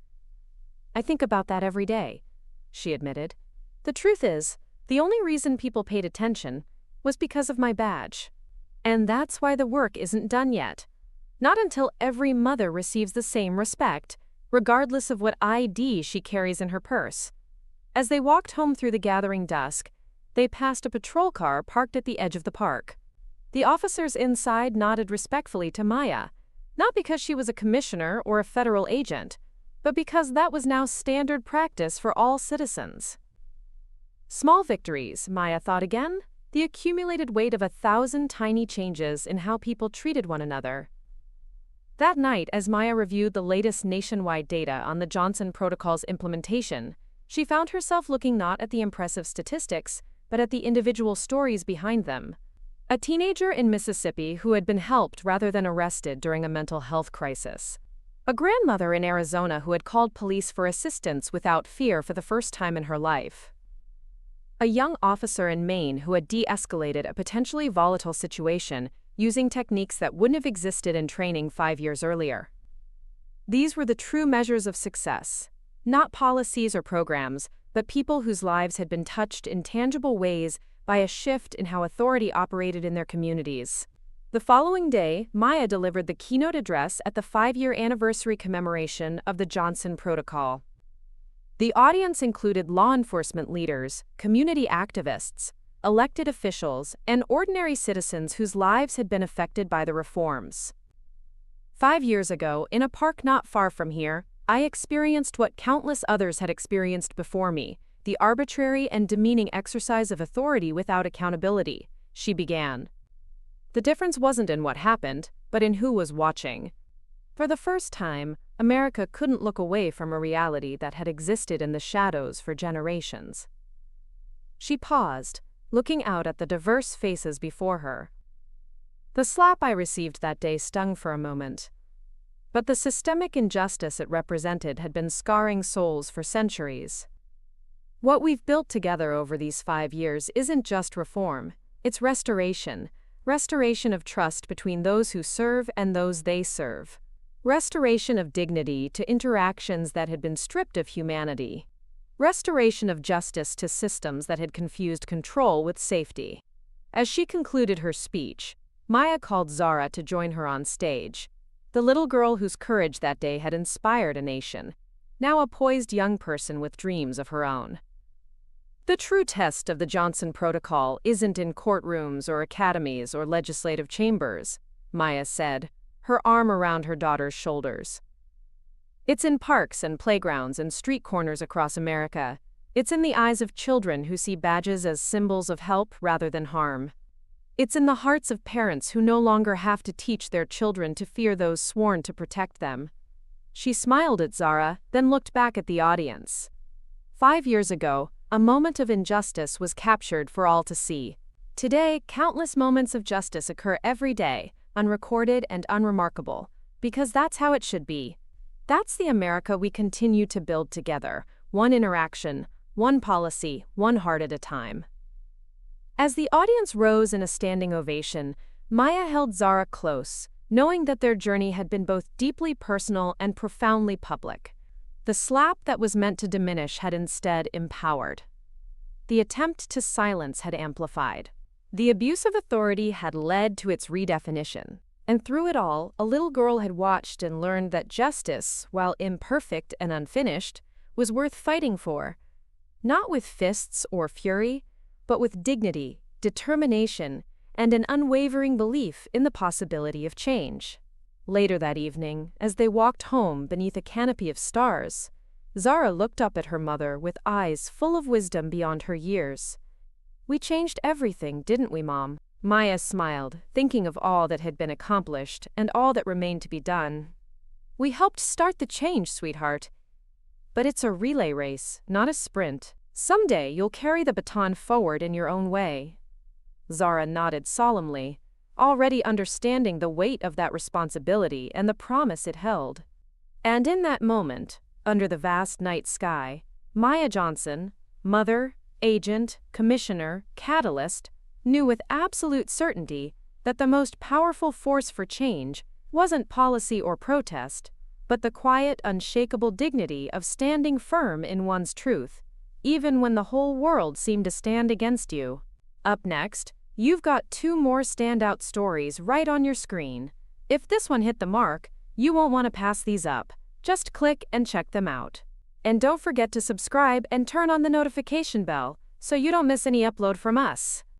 "I think about that every day," she admitted. "The truth is, the only reason people paid attention was because of my badge. And that's why the work isn't done yet. Not until every mother receives the same respect, regardless of what ID she carries in her purse." As they walked home through the gathering dusk, they passed a patrol car parked at the edge of the park. The officers inside nodded respectfully to Maya, not because she was a commissioner or a federal agent, but because that was now standard practice for all citizens. Small victories, Maya thought again, the accumulated weight of 1,000 tiny changes in how people treated one another. That night, as Maya reviewed the latest nationwide data on the Johnson Protocol's implementation, she found herself looking not at the impressive statistics, but at the individual stories behind them. A teenager in Mississippi who had been helped rather than arrested during a mental health crisis. A grandmother in Arizona who had called police for assistance without fear for the first time in her life. A young officer in Maine who had de-escalated a potentially volatile situation using techniques that wouldn't have existed in training 5 years earlier. These were the true measures of success, not policies or programs, but people whose lives had been touched in tangible ways by a shift in how authority operated in their communities. The following day, Maya delivered the keynote address at the 5-year anniversary commemoration of the Johnson Protocol. The audience included law enforcement leaders, community activists, elected officials, and ordinary citizens whose lives had been affected by the reforms. 5 years ago, in a park not far from here, I experienced what countless others had experienced before me, the arbitrary and demeaning exercise of authority without accountability, she began. The difference wasn't in what happened, but in who was watching. For the first time, America couldn't look away from a reality that had existed in the shadows for generations. She paused, looking out at the diverse faces before her. The slap I received that day stung for a moment. But the systemic injustice it represented had been scarring souls for centuries. What we've built together over these 5 years isn't just reform, it's restoration. Restoration of trust between those who serve and those they serve. Restoration of dignity to interactions that had been stripped of humanity. Restoration of justice to systems that had confused control with safety. As she concluded her speech, Maya called Zara to join her on stage. The little girl whose courage that day had inspired a nation, now a poised young person with dreams of her own. The true test of the Johnson Protocol isn't in courtrooms or academies or legislative chambers, Maya said, her arm around her daughter's shoulders. It's in parks and playgrounds and street corners across America. It's in the eyes of children who see badges as symbols of help rather than harm. It's in the hearts of parents who no longer have to teach their children to fear those sworn to protect them. She smiled at Zara, then looked back at the audience. 5 years ago, a moment of injustice was captured for all to see. Today, countless moments of justice occur every day, unrecorded and unremarkable, because that's how it should be. That's the America we continue to build together, one interaction, one policy, one heart at a time. As the audience rose in a standing ovation, Maya held Zara close, knowing that their journey had been both deeply personal and profoundly public. The slap that was meant to diminish had instead empowered. The attempt to silence had amplified. The abuse of authority had led to its redefinition. And through it all, a little girl had watched and learned that justice, while imperfect and unfinished, was worth fighting for. Not with fists or fury, but with dignity, determination, and an unwavering belief in the possibility of change. Later that evening, as they walked home beneath a canopy of stars, Zara looked up at her mother with eyes full of wisdom beyond her years. "We changed everything, didn't we, Mom?" Maya smiled, thinking of all that had been accomplished and all that remained to be done. "We helped start the change, sweetheart. But it's a relay race, not a sprint. Someday you'll carry the baton forward in your own way." Zara nodded solemnly, already understanding the weight of that responsibility and the promise it held. And in that moment, under the vast night sky, Maya Johnson, mother, agent, commissioner, catalyst, knew with absolute certainty that the most powerful force for change wasn't policy or protest, but the quiet, unshakable dignity of standing firm in one's truth, even when the whole world seemed to stand against you. Up next, you've got 2 more standout stories right on your screen. If this one hit the mark, you won't want to pass these up. Just click and check them out. And don't forget to subscribe and turn on the notification bell so you don't miss any upload from us.